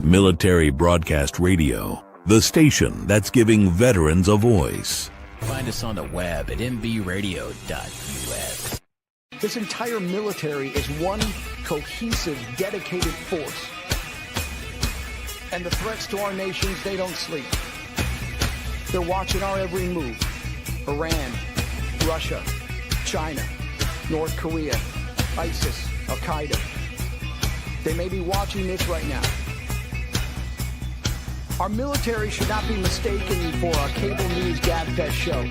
Military Broadcast Radio, the station that's giving veterans a voice. Find us on the web at mbradio.us. This entire military is one cohesive, dedicated force. And the threats to our nations, they don't sleep. They're watching our every move. Iran, Russia, China, North Korea, ISIS, Al-Qaeda. They may be watching this right now. Our military should not be mistaken for a cable news gabfest show.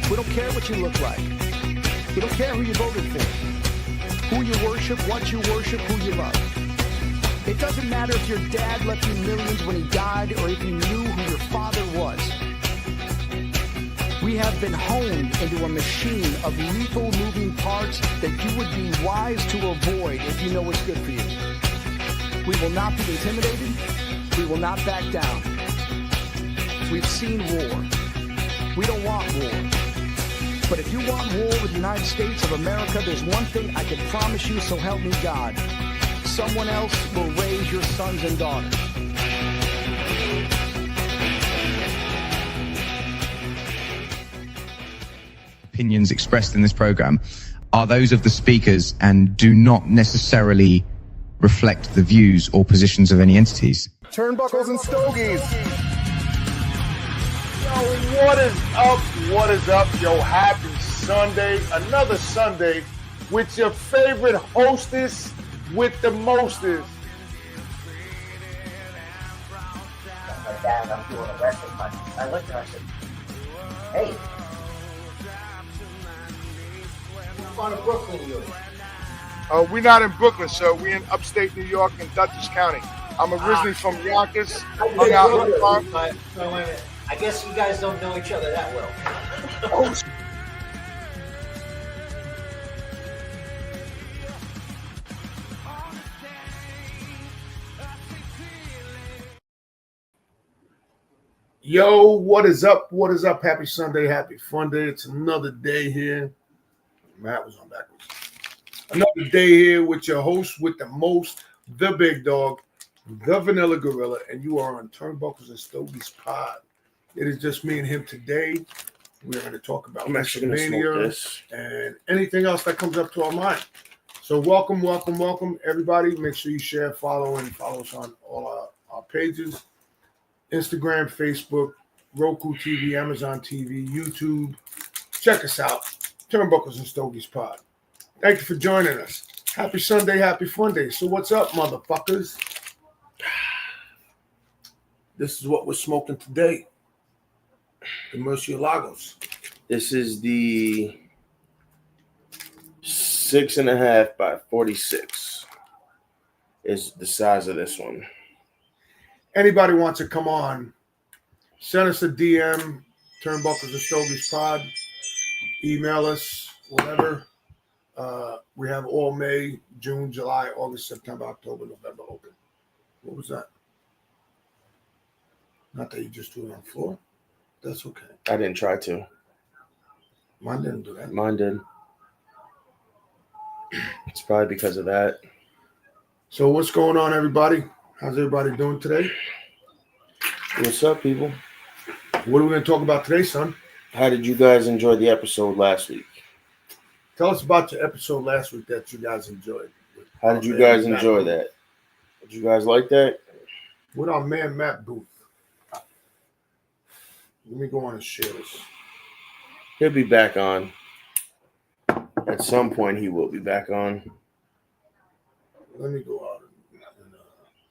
We don't care what you look like. We don't care who you voted for, who you worship, what you worship, who you love. It doesn't matter if your dad left you millions when he died or if you knew who your father was. We have been honed into a machine of lethal moving parts that you would be wise to avoid if you know what's good for you. We will not be intimidated. We will not back down. We've seen war. We don't want war. But if you want war with the United States of America, there's one thing I can promise you, so help me God. Someone else will raise your sons and daughters. Opinions expressed in this program are those of the speakers and do not necessarily reflect the views or positions of any entities. Turnbuckles and Stogies. Yo, what is up? What is up? Yo, happy Sunday. Another Sunday with your favorite hostess with the mostest. My dad, I'm doing a wrestling match. I looked and I said, hey, I'm on a Brooklyn unit. We're not in Brooklyn, sir. We're in upstate New York in Dutchess County. I'm originally from Yonkers. Hung out in the park. I guess you guys don't know each other that well. Oh, yo, what is up? What is up? Happy Sunday, happy fun day. It's another day here. Matt was on backwards. Another day here with your host with the most, the big dog, the Vanilla Gorilla, and you are on Turnbuckles and Stogies pod. It is just me and him today. We're going to talk about WrestleMania and anything else that comes up to our mind. So welcome, everybody. Make sure you share, follow us on all our pages. Instagram, Facebook, Roku TV, Amazon TV, YouTube. Check us out. Turnbuckles and Stogies pod. Thank you for joining us. Happy Sunday, happy fun day. So what's up, motherfuckers? This is what we're smoking today. The Murciélagos. This is the 6.5 by 46 is the size of this one. Anybody wants to come on, send us a DM, Turnbuckles and Stogies pod. Email us, whatever. We have all May, June, July, August, September, October, November open. What was that? Not that you just threw it on the floor. That's okay. I didn't try to. Mine didn't do that. Mine did. It's probably because of that. So what's going on, everybody? How's everybody doing today? What's up, people? What are we going to talk about today, son? How did you guys enjoy the episode last week? Tell us about your episode last week that you guys enjoyed. How did you guys enjoy that? Did you guys like that? With our man, Matt Booth. Let me go on and share this. He'll be back on. At some point, he will be back on. Let me go out and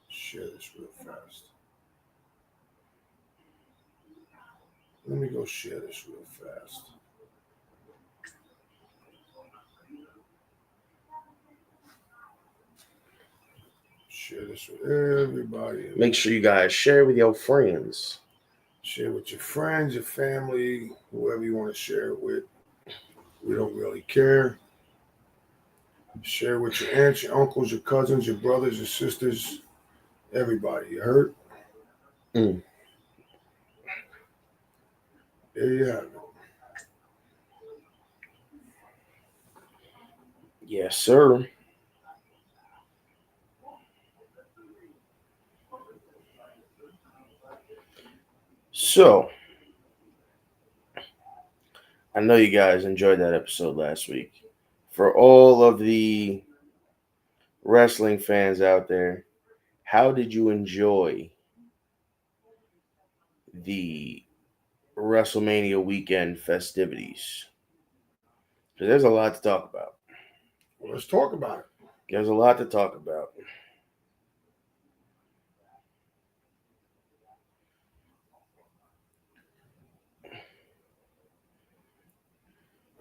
share this real fast. Let me go share this real fast. Share this with everybody. Make sure you guys share with your friends. Share with your friends, your family, whoever you want to share it with. We don't really care. Share with your aunts, your uncles, your cousins, your brothers, your sisters, everybody. You heard? Mm. There you have it. Yes, sir. So, I know you guys enjoyed that episode last week. For all of the wrestling fans out there, how did you enjoy the WrestleMania weekend festivities? Because there's a lot to talk about. Well, let's talk about it. There's a lot to talk about.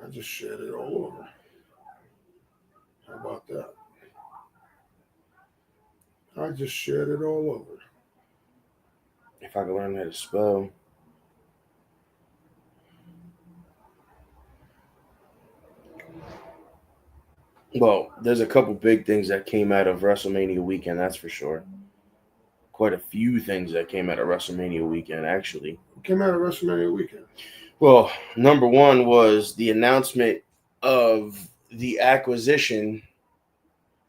I just shared it all over. How about that? I just shared it all over. If I could learn how to spell. Well, there's a couple big things that came out of WrestleMania weekend, that's for sure. Quite a few things that came out of WrestleMania weekend, actually. It came out of WrestleMania weekend. Well, number one was the announcement of the acquisition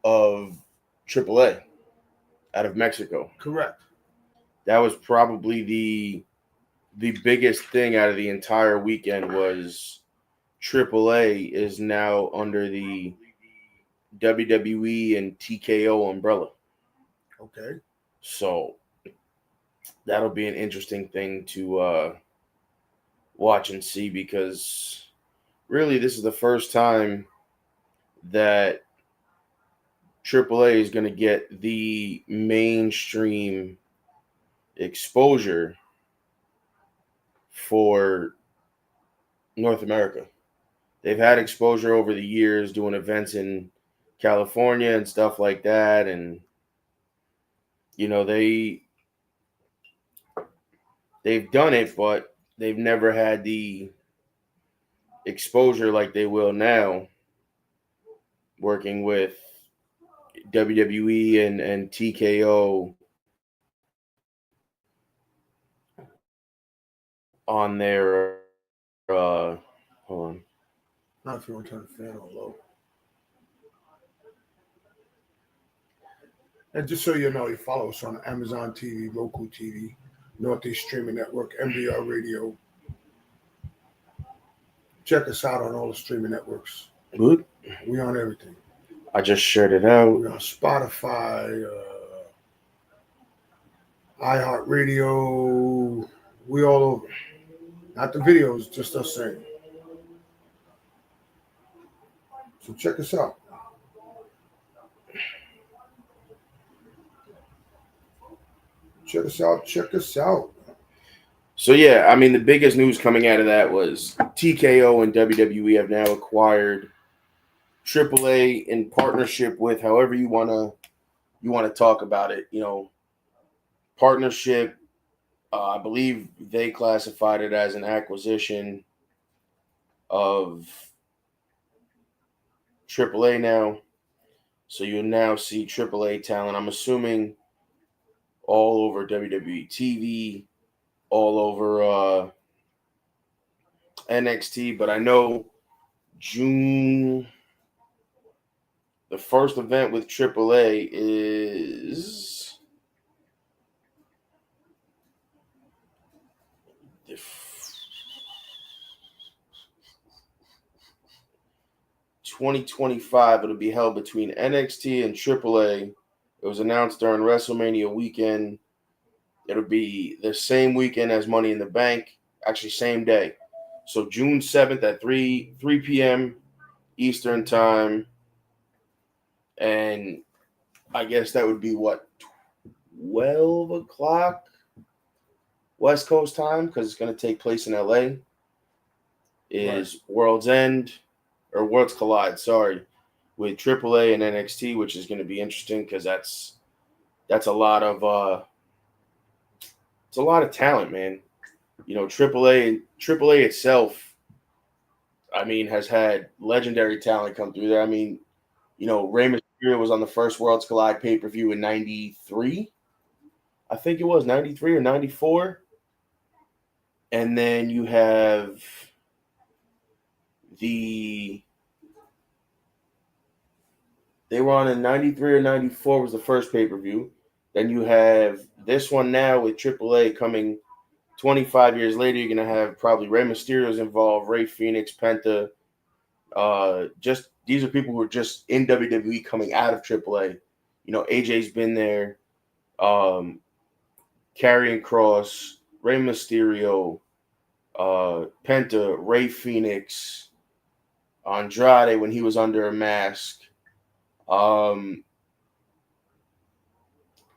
of AAA out of Mexico. Correct. That was probably the biggest thing out of the entire weekend was AAA is now under the WWE and TKO umbrella. Okay. So that'll be an interesting thing to watch and see, because really this is the first time that AAA is going to get the mainstream exposure for North America. They've had exposure over the years doing events in California and stuff like that, and you know they've done it, but they've never had the exposure like they will now, working with WWE and TKO on their hold on. Not if you want to turn the fan on low. And just so you know, you follow us on Amazon TV, Roku TV, Northeast Streaming Network, MDR Radio. Check us out on all the streaming networks. Good. We on everything. I just shared it out. We're on Spotify, iHeartRadio. We all over. Not the videos, just us saying. So check us out. Check us out. Check us out. So yeah, I mean the biggest news coming out of that was TKO and WWE have now acquired AAA in partnership with, however you wanna talk about it. You know, partnership. I believe they classified it as an acquisition of AAA now. So you'll now see AAA talent. I'm assuming all over WWE TV, all over NXT, but I know June, the first event with AAA is the 2025. It'll be held between NXT and AAA. It was announced during WrestleMania weekend. It'll be the same weekend as Money in the Bank, actually same day. So June 7th at 3 p.m. Eastern time. And I guess that would be what, 12 o'clock West Coast time, because it's going to take place in LA. Is right. World's End, or Worlds Collide, sorry, with AAA and NXT, which is going to be interesting because that's a lot of it's a lot of talent, man. You know, AAA itself, I mean, has had legendary talent come through there. I mean, you know, Rey Mysterio was on the first Worlds Collide pay-per-view in 93. I think it was 93 or 94. And then you have they were on in 93 or 94 was the first pay-per-view. Then you have this one now with AAA coming 25 years later, you're going to have probably Rey Mysterio's involved, Rey Fenix, Penta. Just these are people who are just in WWE coming out of AAA. You know, AJ's been there. Karrion Kross, Rey Mysterio, Penta, Rey Fenix, Andrade when he was under a mask. I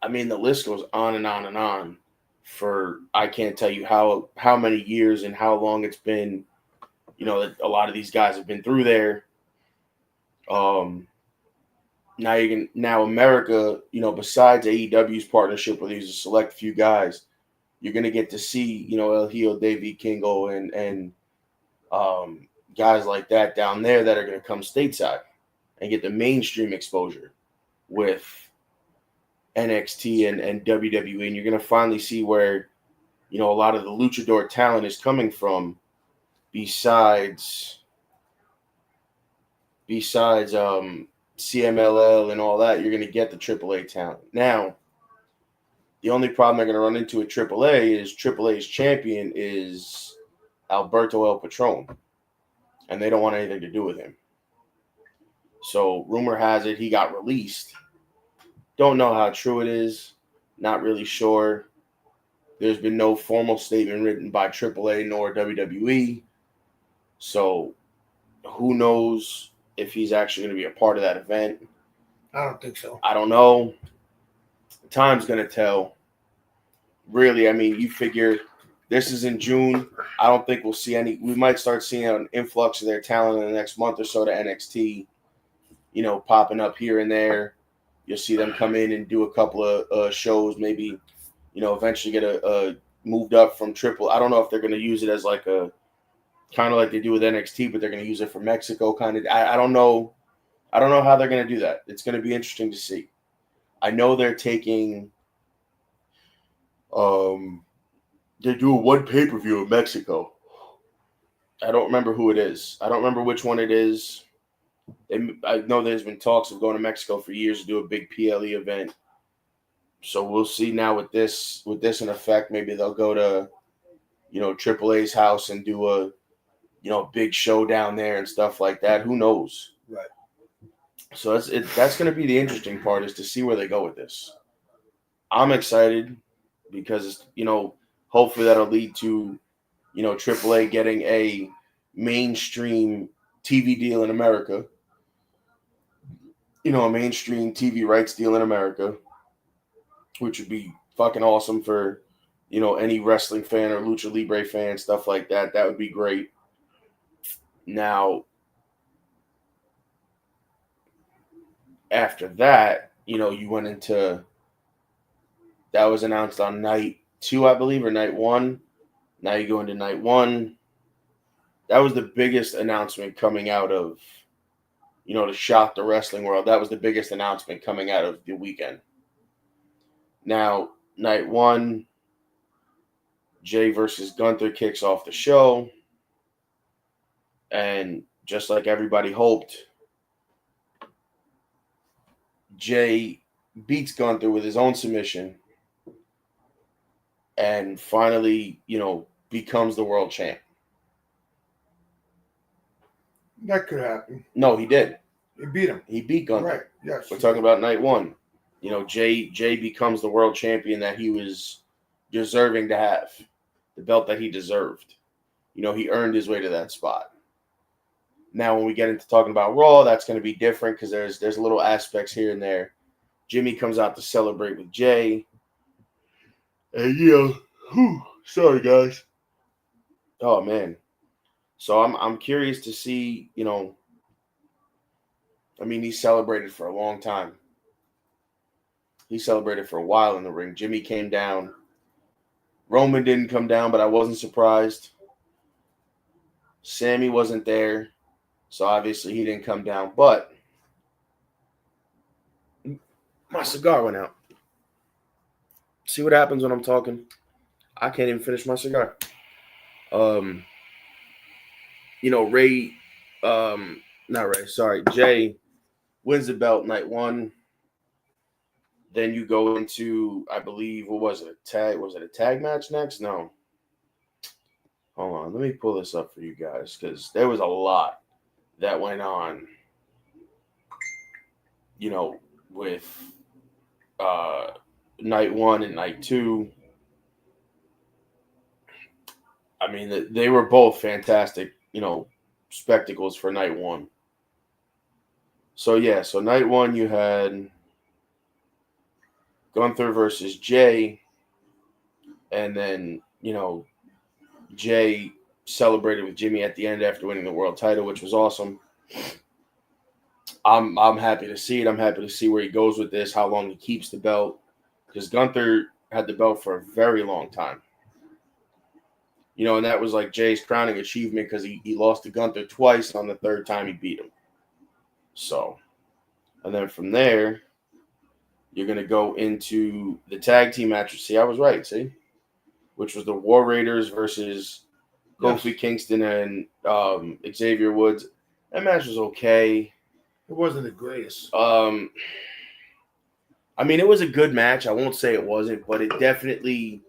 mean, the list goes on and on and on for I can't tell you how many years and how long it's been. You know, that a lot of these guys have been through there. Now America, you know, besides AEW's partnership with these select few guys, you're gonna get to see, you know, El Hijo David Kingo and guys like that down there that are gonna come stateside and get the mainstream exposure with NXT and WWE, and you're gonna finally see where, you know, a lot of the luchador talent is coming from. Besides CMLL and all that, you're going to get the AAA talent. Now, the only problem they're going to run into at AAA is AAA's champion is Alberto El Patron, and they don't want anything to do with him. So, rumor has it he got released. Don't know how true it is. Not really sure. There's been no formal statement written by AAA nor WWE. So, who knows if he's actually going to be a part of that event. I don't think so. I don't know. Time's going to tell. Really, I mean, you figure this is in June. I don't think we'll see any. We might start seeing an influx of their talent in the next month or so to NXT, you know, popping up here and there. You'll see them come in and do a couple of shows, maybe, you know, eventually get a moved up from triple. I don't know if they're going to use it as like a kind of like they do with NXT, but they're going to use it for Mexico kind of. I don't know. I don't know how they're going to do that. It's going to be interesting to see. I know they're taking they're doing one pay-per-view in Mexico. I don't remember who it is. I don't remember which one it is. I know there's been talks of going to Mexico for years to do a big PLE event. So we'll see now with this in effect. Maybe they'll go to, you know, AAA's house and do a, you know, big show down there and stuff like that. Who knows? Right. So that's going to be the interesting part, is to see where they go with this. I'm excited because, you know, hopefully that'll lead to, you know, AAA getting a mainstream TV deal in America. You know, a mainstream TV rights deal in America, which would be fucking awesome for, you know, any wrestling fan or Lucha Libre fan, stuff like that. That would be great. Now, after that, you know, you went into, that was announced on night 2, I believe, or night 1. Now you go into night 1. That was the biggest announcement coming out of, you know, to shock the wrestling world. That was the biggest announcement coming out of the weekend. Now, night 1, Jay versus Gunther kicks off the show. And just like everybody hoped, Jay beats Gunther with his own submission and finally, you know, becomes the world champ. That could happen. No, he did. He beat him. He beat Gunther. Right. Yes. We're talking about night 1. You know, Jay becomes the world champion that he was deserving to have, the belt that he deserved. You know, he earned his way to that spot. Now, when we get into talking about Raw, that's going to be different because there's little aspects here and there. Jimmy comes out to celebrate with Jay. And, you know, sorry, guys. Oh, man. So I'm curious to see, you know, I mean, he celebrated for a long time. He celebrated for a while in the ring. Jimmy came down. Roman didn't come down, but I wasn't surprised. Sammy wasn't there, so obviously he didn't come down. But my cigar went out. See what happens when I'm talking? I can't even finish my cigar. You know, Jay wins the belt night 1. Then you go into, I believe, what was it? Was it a tag match next? No. Hold on, let me pull this up for you guys because there was a lot that went on, with night 1 and night 2. I mean, they were both fantastic, spectacles for night 1. So night 1 you had Gunther versus Jay, and then Jay celebrated with Jimmy at the end after winning the world title, which was awesome. I'm happy to see it. I'm happy to see where he goes with this, how long he keeps the belt, because Gunther had the belt for a very long time. And that was like Jay's crowning achievement because he lost to Gunther twice, and on the third time he beat him. So, and then from there, you're going to go into the tag team match. See, I was right, which was the War Raiders versus Kofi Kingston and Xavier Woods. That match was okay. It wasn't the greatest. I mean, it was a good match. I won't say it wasn't, but it definitely,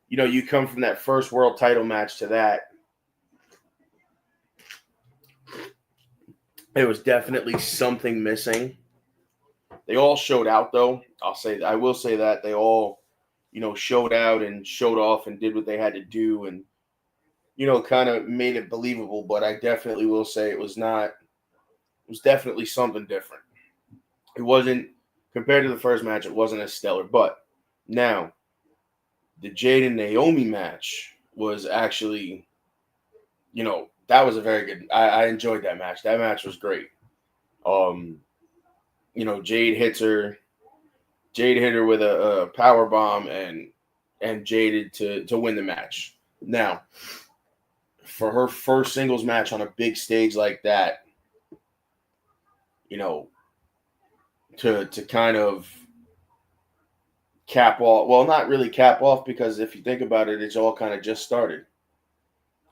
you come from that first world title match to that. It was definitely something missing. They all showed out, though. I will say that they all, showed out and showed off and did what they had to do, and kind of made it believable. But I definitely will say it was definitely something different. It wasn't, compared to the first match, it wasn't as stellar. But now, the Jade and Naomi match was actually, that was a very good. I enjoyed that match. That match was great. Jade hit her with a power bomb and Jade to win the match. Now, for her first singles match on a big stage like that, to kind of cap off. Well, not really cap off, because if you think about it, it's all kind of just started.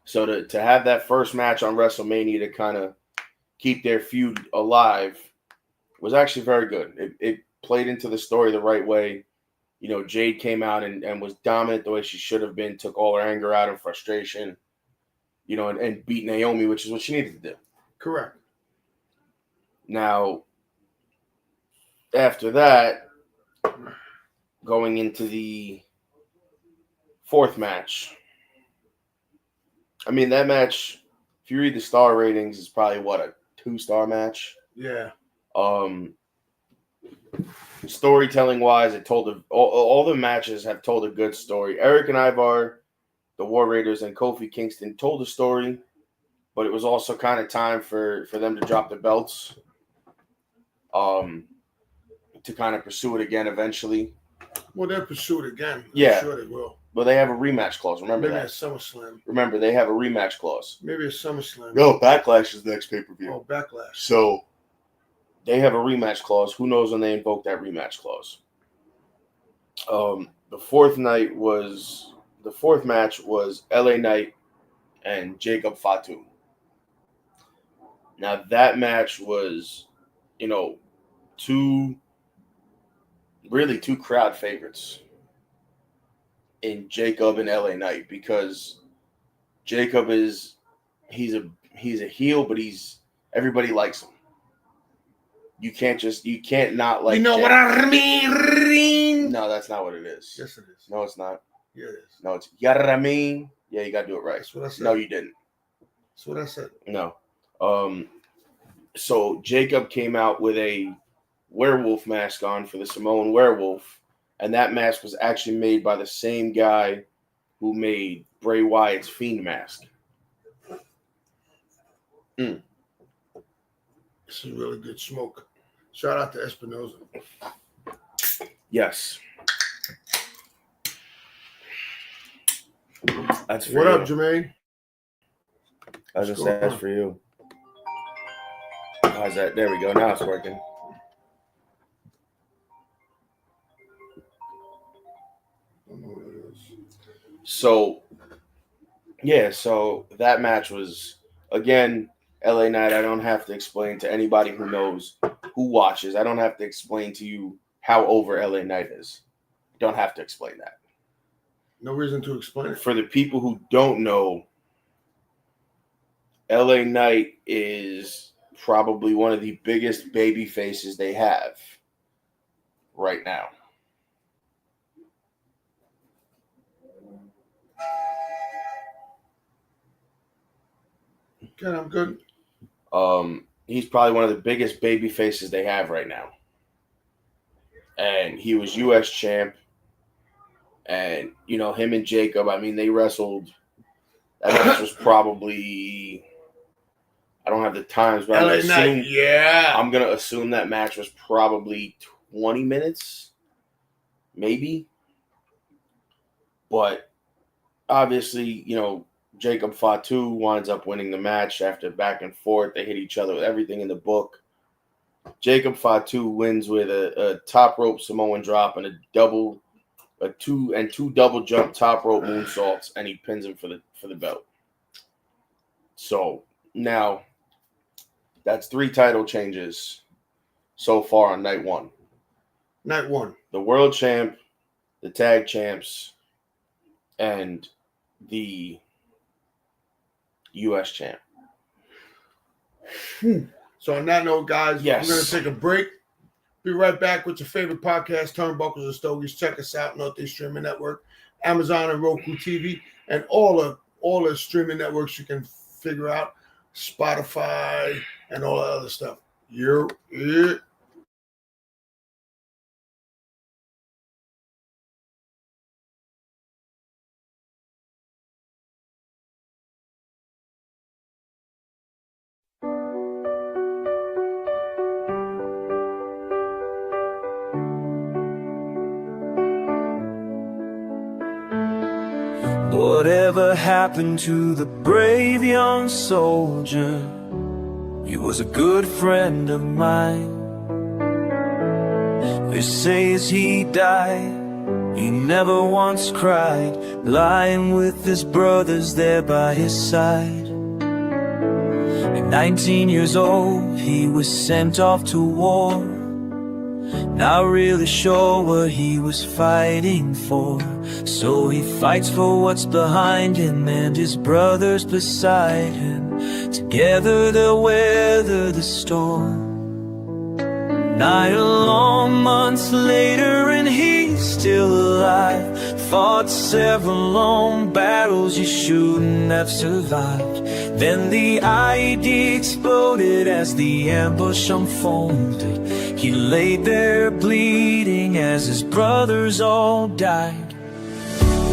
So to have that first match on WrestleMania to kind of keep their feud alive was actually very good. It played into the story the right way. Jade came out and was dominant the way she should have been, took all her anger out and frustration, and beat Naomi, which is what she needed to do. Correct. Now, after that, going into the fourth match, I mean, that match, if you read the star ratings, is probably, a 2-star match? Yeah. Storytelling-wise, it told all the matches have told a good story. Eric and Ivar, the War Raiders, and Kofi Kingston told a story, but it was also kind of time for them to drop the belts, to kind of pursue it again eventually. Well, they'll pursue it again. Yeah. I'm sure they will. But they have a rematch clause. Remember Maybe that. at SummerSlam. Remember, they have a rematch clause. Maybe at SummerSlam. No, Backlash is next pay-per-view. Oh, Backlash. So they have a rematch clause. Who knows when they invoke that rematch clause? The fourth match was LA Knight and Jacob Fatu. Now that match was, two crowd favorites in Jacob and LA Knight, because Jacob he's a heel, but everybody likes him. You can't not like. You know Jacob. what I mean? No, that's not what it is. Yes, it is. No, it's not. Yeah, it is. No, it's Yarameen. Yeah, you gotta do it right. That's what I said. No, you didn't. That's what I said. No. So Jacob came out with a werewolf mask on for the Samoan werewolf, and that mask was actually made by the same guy who made Bray Wyatt's Fiend mask. This is really good smoke. Shout out to Espinoza. Yes. That's for What you. up, Jermaine? I just said that's for you. How's that? There we go. Now it's working. So that match was, again, LA Knight. I don't have to explain to anybody who knows, who watches. I don't have to explain to you how over LA Knight is. Don't have to explain that. No reason to explain it. For the people who don't know LA Knight is probably one of the biggest baby faces they have right now. Okay, I'm good. He's probably one of the biggest baby faces they have right now. And he was U.S. champ. And, you know, him and Jacob, I mean, they wrestled. That match was probably, I don't have the times, but LA Knight, I'm going to assume that match was probably 20 minutes, maybe. But obviously, you know, Jacob Fatu winds up winning the match after back and forth. They hit each other with everything in the book. Jacob Fatu wins with a top rope Samoan drop and two double jump top rope moonsaults, and he pins him for the belt. So now that's 3 title changes so far on night one. Night one. The world champ, the tag champs, and the U.S. champ. So on that note, guys, yes, we're going to take a break. Be right back with your favorite podcast, Turnbuckles and Stogies. Check us out, Northeast Streaming Network, Amazon and Roku TV, and all the streaming networks you can figure out, Spotify, and all that other stuff. Yeah. Whatever happened to the brave young soldier? He was a good friend of mine. They say as he died, he never once cried, lying with his brothers there by his side. At 19 years old, he was sent off to war, not really sure what he was fighting for. So he fights for what's behind him and his brothers beside him. Together they'll weather the storm. 9 long months later and he's still alive. Fought several long battles you shouldn't have survived. Then the IED exploded as the ambush unfolded. He laid there bleeding as his brothers all died.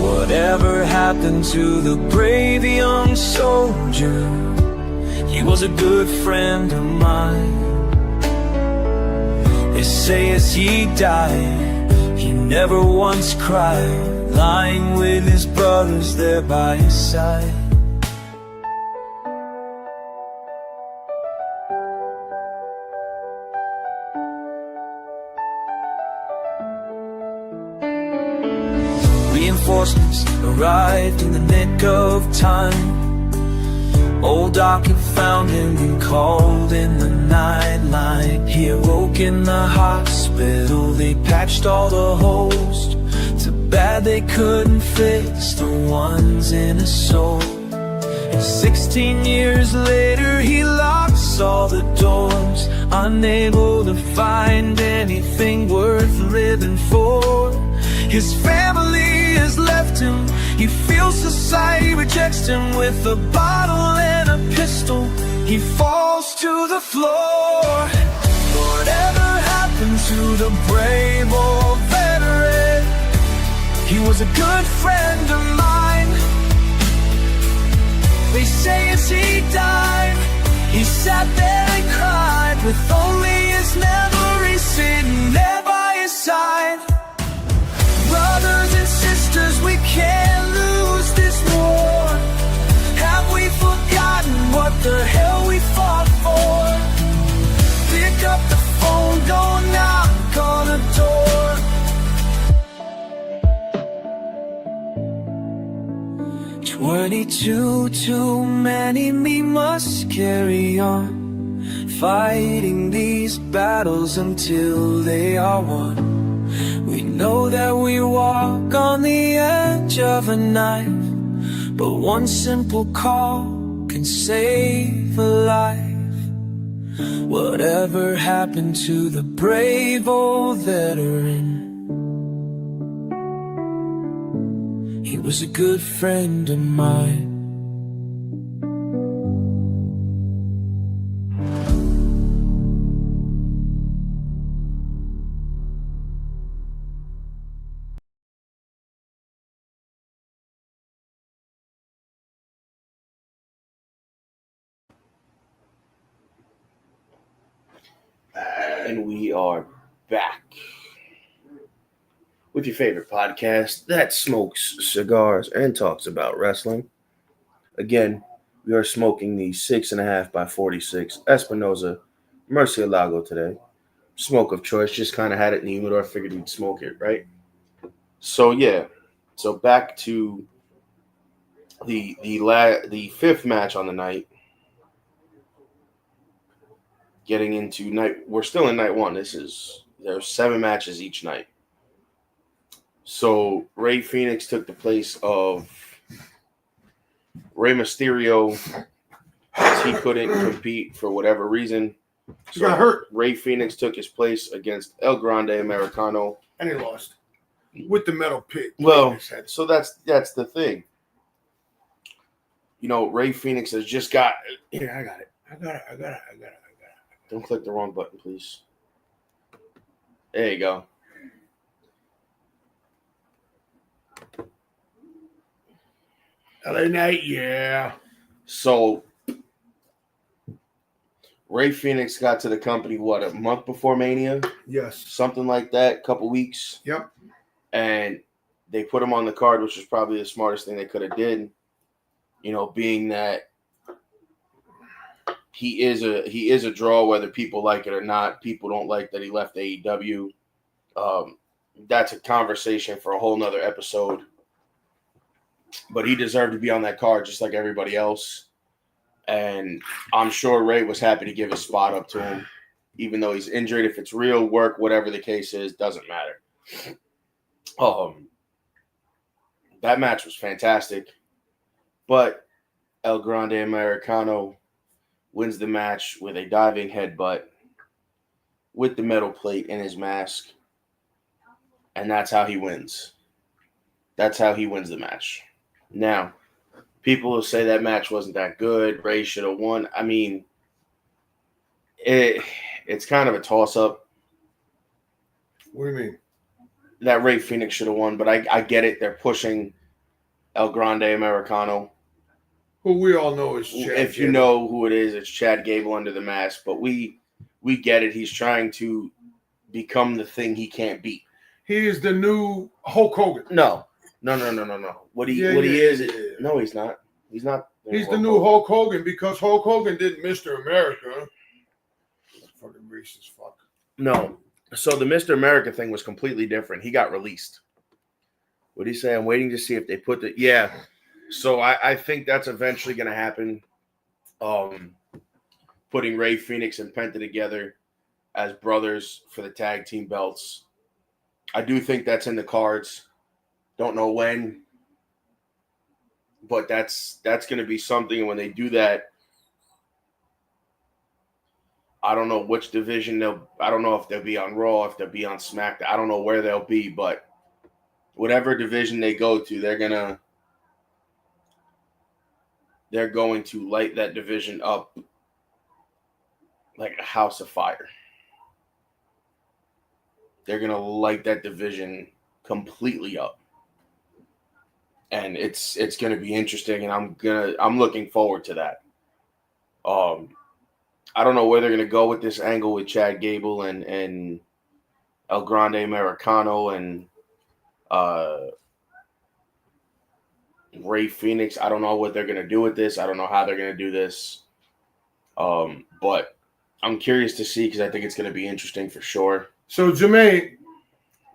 Whatever happened to the brave young soldier? He was a good friend of mine. They say as he died, he never once cried, lying with his brothers there by his side. Reinforcements arrived in the nick of time. Old Doc had found him and called in the nightline. He awoke in the hospital. They patched all the holes. Too bad they couldn't fix the ones in his soul. And 16 years later he locks all the doors, unable to find anything worth living for. His family has left him. He feels society rejects him. With a bottle and a pistol, he falls to the floor. Whatever happened to the brave old veteran? He was a good friend of mine. They say as he died, he sat there and cried, with only his memories sitting there by his side. Brothers and sisters, we can't lose this war. Have we forgotten what the hell we fought for? Pick up the phone, don't knock on the door. 22 too many, we must carry on, fighting these battles until they are won. We know that we walk on the edge of a knife, but one simple call can save a life. Whatever happened to the brave old veteran? He was a good friend of mine. And we are back with your favorite podcast that smokes cigars and talks about wrestling. Again, we are smoking the 6.5 by 46 Espinosa Murcielago today. Smoke of choice, just kind of had it in the humidor, figured we'd smoke it, right? So yeah, so back to the fifth match on the night. Getting into night, we're still in night one. There's 7 matches each night. So Rey Fenix took the place of Rey Mysterio. He couldn't compete for whatever reason. He got hurt. Rey Fenix took his place against El Grande Americano. And he lost. With the metal pit. Well, so that's the thing. You know, Rey Fenix has just got... Here, I got it. Don't click the wrong button, please. There you go. LA Knight, yeah. So, Rey Fenix got to the company, what, a month before Mania? Yes. Something like that, couple weeks. Yep. And they put him on the card, which was probably the smartest thing they could have did. You know, being that he is a draw, whether people like it or not. People don't like that he left AEW. That's a conversation for a whole nother episode. But he deserved to be on that card just like everybody else. And I'm sure Rey was happy to give his spot up to him, even though he's injured. If it's real work, whatever the case is, doesn't matter. That match was fantastic. But El Grande Americano wins the match with a diving headbutt with the metal plate in his mask. And that's how he wins. That's how he wins the match. Now, people will say that match wasn't that good. Rey should have won. I mean, it's kind of a toss-up. What do you mean? That Rey Fenix should have won, but I get it. They're pushing El Grande Americano. Who we all know is Chad If you Gable. know who it is, it's Chad Gable under the mask. But we get it. He's trying to become the thing he can't beat. He is the new Hulk Hogan. No. What he is? No, he's not. He's not. He's the new Hulk Hogan because Hulk Hogan did Mr. America. Fucking racist fuck. No. So the Mr. America thing was completely different. He got released. What did he say? I'm waiting to see if they put the... Yeah. So I think that's eventually going to happen. Putting Rey Fenix and Penta together as brothers for the tag team belts. I do think that's in the cards. Don't know when. But that's going to be something. And when they do that, I don't know which division I don't know if they'll be on Raw, if they'll be on SmackDown. I don't know where they'll be, but whatever division they go to, they're going to light that division up like a house of fire. They're going to light that division completely up. And it's going to be interesting, and I'm looking forward to that. I don't know where they're going to go with this angle with Chad Gable and El Grande Americano and Rey Fenix. I don't know what they're going to do with this. I don't know how they're going to do this. But I'm curious to see because I think it's going to be interesting for sure. So, Jermaine,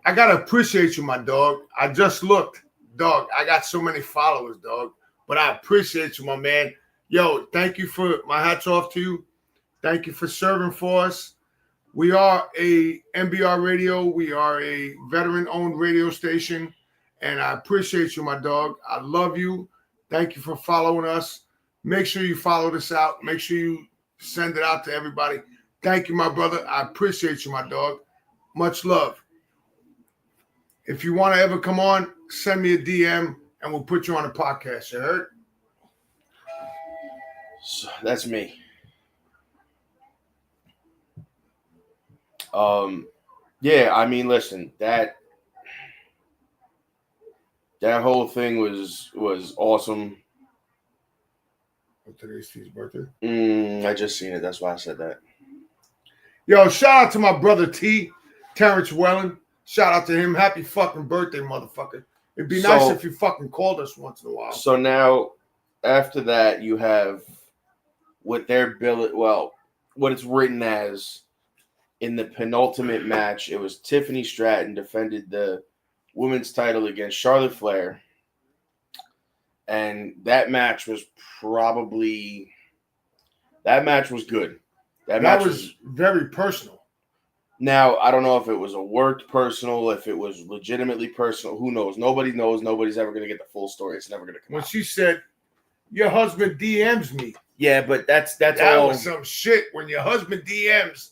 I got to appreciate you, my dog. I just looked. Dog, I got so many followers, dog. But I appreciate you, my man. Yo, thank you for my hats off to you. Thank you for serving for us. We are a MBR radio. We are a veteran-owned radio station. And I appreciate you, my dog. I love you. Thank you for following us. Make sure you follow this out. Make sure you send it out to everybody. Thank you, my brother. I appreciate you, my dog. Much love. If you want to ever come on, send me a DM and we'll put you on a podcast. You heard? So that's me. Yeah, I mean, listen, that whole thing was awesome. Today's Steve's birthday. I just seen it. That's why I said that. Yo, shout out to my brother T, Terrence Wellen. Shout out to him. Happy fucking birthday, motherfucker. It'd be nice if you fucking called us once in a while. So now, after that, you have what their what it's written as in the penultimate match. It was Tiffany Stratton defended the women's title against Charlotte Flair. And that match was good. That match was very personal. Now, I don't know if it was a worked personal, if it was legitimately personal. Who knows? Nobody knows. Nobody's ever going to get the full story. It's never going to come out. When she said, your husband DMs me. Yeah, but that all was some shit. When your husband DMs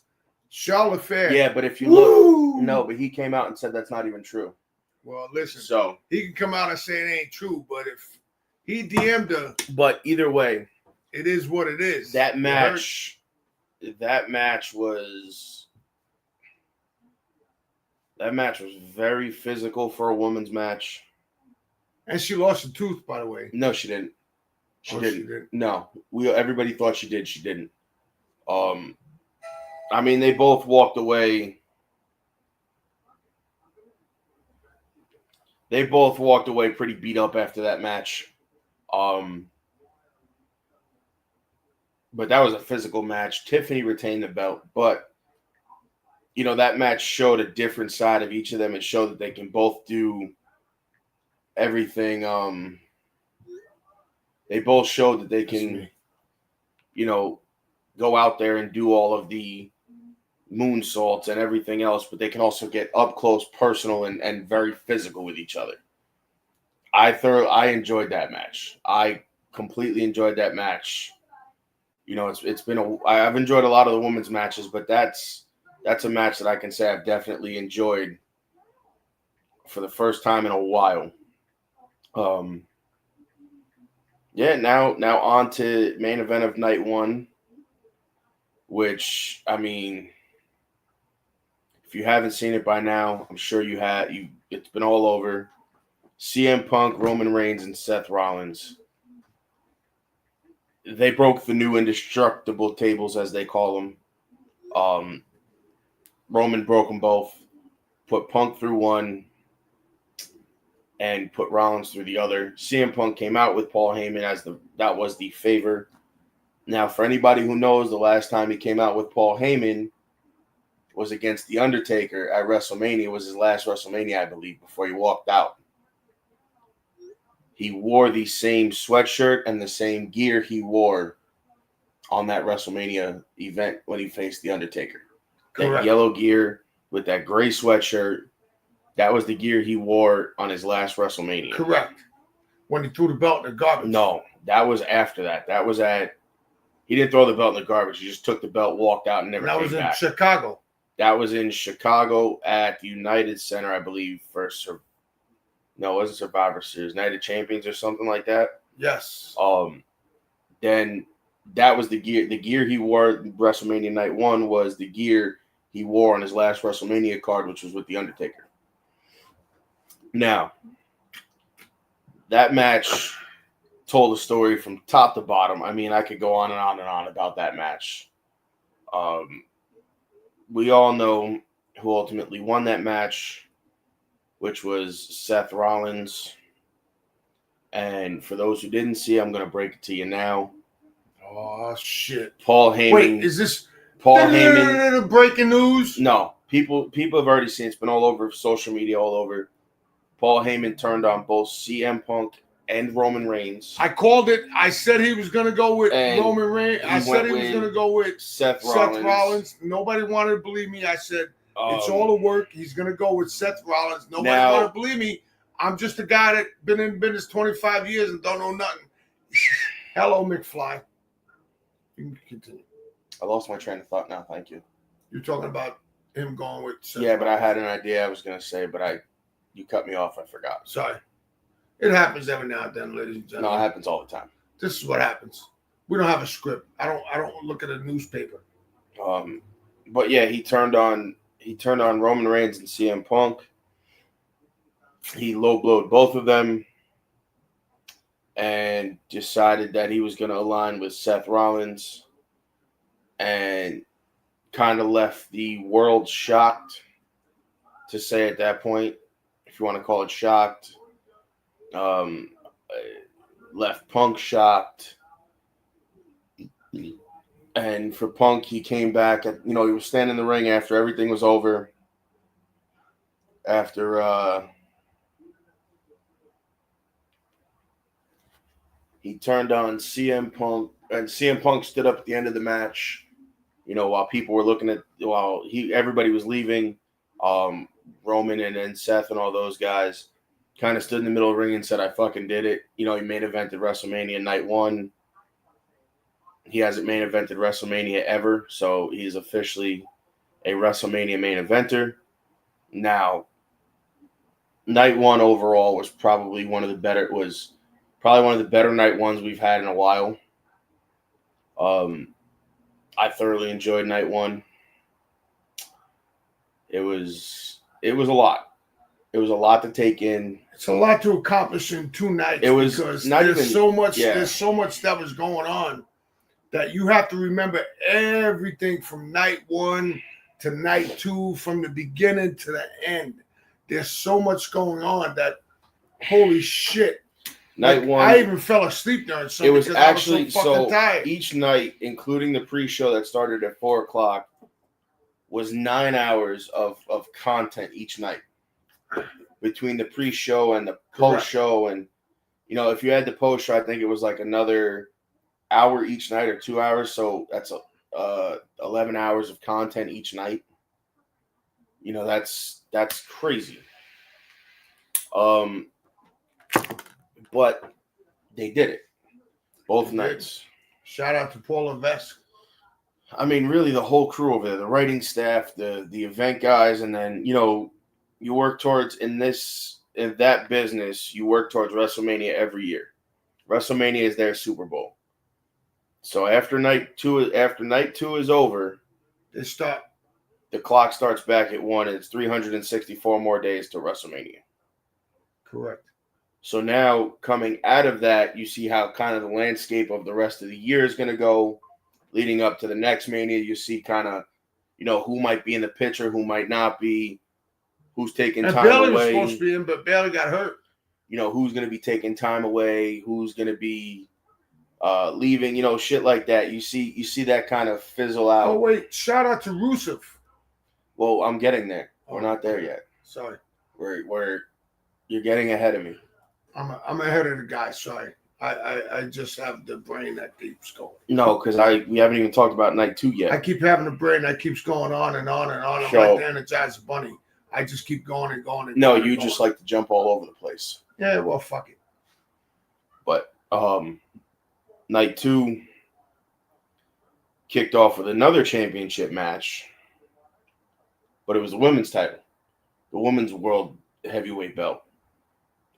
Charlotte Flair. Yeah, but if you look, no, but he came out and said that's not even true. Well, listen. So he can come out and say it ain't true, but if he DM'd her. But either way, it is what it is. That match was very physical for a woman's match. And she lost a tooth, by the way. No, she didn't. She didn't. No. Everybody thought she did. She didn't. I mean, they both walked away. They both walked away pretty beat up after that match. But that was a physical match. Tiffany retained the belt, but that match showed a different side of each of them. It showed that they can both do everything. They both showed that they can, go out there and do all of the moonsaults and everything else, but they can also get up close, personal, and very physical with each other. I enjoyed that match. I completely enjoyed that match. I've enjoyed a lot of the women's matches, but that's a match that I can say I've definitely enjoyed for the first time in a while. Now on to main event of night one, which, I mean, if you haven't seen it by now, I'm sure you have. It's been all over. CM Punk, Roman Reigns, and Seth Rollins. They broke the new indestructible tables, as they call them. Roman broke them both, put Punk through one, and put Rollins through the other. CM Punk came out with Paul Heyman that was the favor. Now, for anybody who knows, the last time he came out with Paul Heyman was against The Undertaker at WrestleMania. It was his last WrestleMania, I believe, before he walked out. He wore the same sweatshirt and the same gear he wore on that WrestleMania event when he faced The Undertaker. Correct. That yellow gear with that gray sweatshirt, that was the gear he wore on his last WrestleMania. Correct. When he threw the belt in the garbage. No, that was after that. That was he didn't throw the belt in the garbage. He just took the belt, walked out, and never came back. That was in Chicago. That was in Chicago at the United Center, I believe, no, it wasn't Survivor Series, Night of Champions or something like that. Yes. Then that was the gear. The gear he wore WrestleMania Night 1 was the gear he wore on his last WrestleMania card, which was with The Undertaker. Now, that match told a story from top to bottom. I mean, I could go on and on and on about that match. We all know who ultimately won that match, which was Seth Rollins. And for those who didn't see, I'm going to break it to you now. Oh, shit. Paul Heyman. Wait, is this Paul Heyman? Breaking news? No. People have already seen it. It's been all over social media, all over. Paul Heyman turned on both CM Punk and Roman Reigns. I called it. I said he was going to go with Roman Reigns. I said he was going to go with Seth Rollins. Nobody wanted to believe me. I said, it's all a work. He's going to go with Seth Rollins. Nobody wanted to believe me. I'm just a guy that been in business 25 years and don't know nothing. Hello, McFly. You can continue. I lost my train of thought now. Thank you. You're talking about him going with Seth Yeah, but I Rollins. had an idea I was going to say, but you cut me off. I forgot. Sorry. It happens every now and then, ladies and No, gentlemen. it happens all the time. This is what happens. We don't have a script. I don't look at a newspaper. But yeah, he turned on Roman Reigns and CM Punk. He low blowed both of them and decided that he was going to align with Seth Rollins and kind of left the world shocked, to say at that point, if you want to call it shocked. Left Punk shocked. And for Punk, he came back. He was standing in the ring after everything was over. After he turned on CM Punk, and CM Punk stood up at the end of the match. While people were everybody was leaving, Roman and then Seth and all those guys kind of stood in the middle of the ring and said, "I fucking did it." He main evented WrestleMania night 1. He hasn't main evented WrestleMania ever, so he's officially a WrestleMania main eventer. Now, night 1 overall was probably one of the better night 1s we've had in a while. I thoroughly enjoyed night 1. It was a lot. It was a lot to take in. It's a lot to accomplish in 2 nights. It was because not there's even so much. yeah. There's so much that was going on that you have to remember everything from night 1 to night 2, from the beginning to the end. There's so much going on that, holy shit. Night 1. I even fell asleep during something. It was actually I was so fucking tired. Each night, including the pre-show that started at 4:00, was 9 hours of content each night. Between the pre-show and the post-show, and if you had the post-show, I think it was like another hour each night or 2 hours. So that's 11 hours of content each night. That's crazy. But they did it both nights. Shout out to Paul Levesque. I mean, really, the whole crew over there, the writing staff, the event guys, and then you work towards in that business, you work towards WrestleMania every year. WrestleMania is their Super Bowl. So after night 2 is over, the clock starts back at 1, and it's 364 more days to WrestleMania. Correct. So now, coming out of that, you see how kind of the landscape of the rest of the year is going to go. Leading up to the next Mania, you see kind of, who might be in the picture, who might not be, who's taking time Bailey away. was supposed to be in, but Bailey got hurt. Who's going to be taking time away, who's going to be leaving, shit like that. You see that kind of fizzle out. Oh, wait. Shout out to Rusev. Well, I'm getting there. We're not there yet. Sorry. You're getting ahead of me. I'm ahead of the guy. Sorry. I just have the brain that keeps going. No, because we haven't even talked about night 2 yet. I keep having a brain that keeps going on and on and on. I'm So, like the Energizer Bunny. I just keep going and going and no, going. you just like to jump all over the place. Yeah, well, fuck it. But night 2 kicked off with another championship match, but it was a women's title, the women's world heavyweight belt,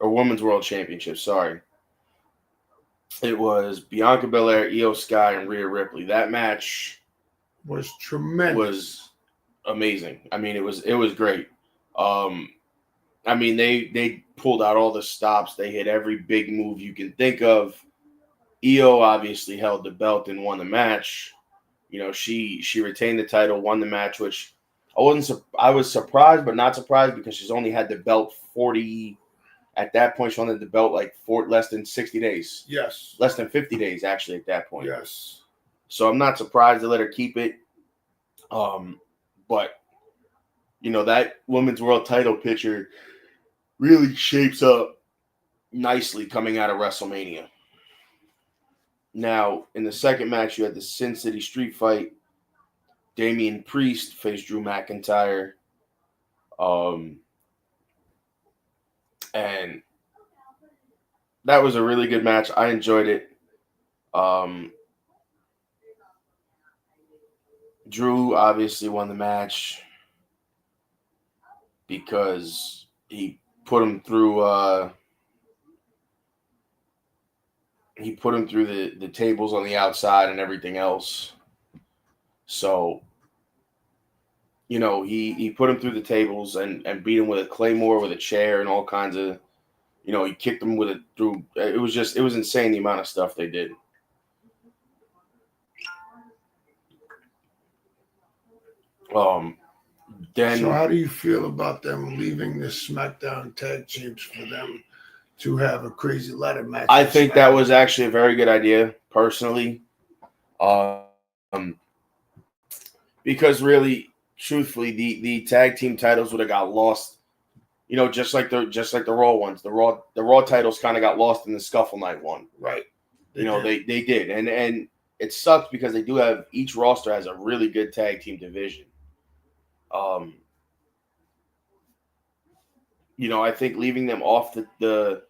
or women's world championship. Sorry. It was Bianca Belair, Io Sky, and Rhea Ripley. That match was tremendous. Was amazing. I mean, it was great. I mean, they pulled out all the stops. They hit every big move you can think of. Io obviously held the belt and won the match. She retained the title, won the match, which I was surprised, but not surprised, because she's only had the belt 40. At that point, she only had the belt less than 60 days. Yes. Less than 50 days, actually, at that point. Yes. So I'm not surprised to let her keep it. But, that women's world title picture really shapes up nicely coming out of WrestleMania. Now, in the second match, you had the Sin City Street Fight. Damian Priest faced Drew McIntyre. And that was a really good match. I enjoyed it. Drew obviously won the match because he put him through the tables on the outside and everything else. So, he put him through the tables and beat him with a claymore, with a chair, and all kinds of, he kicked him with it through. It was insane the amount of stuff they did. Then, so how do you feel about them leaving the SmackDown tag teams for them to have a crazy ladder match? I think that was actually a very good idea, personally. Because really, truthfully, the tag team titles would have got lost. Just like the Raw ones. The Raw titles kind of got lost in the Scuffle Night one. Right. They did. And it sucked because they do have, each roster has a really good tag team division. I think leaving them off the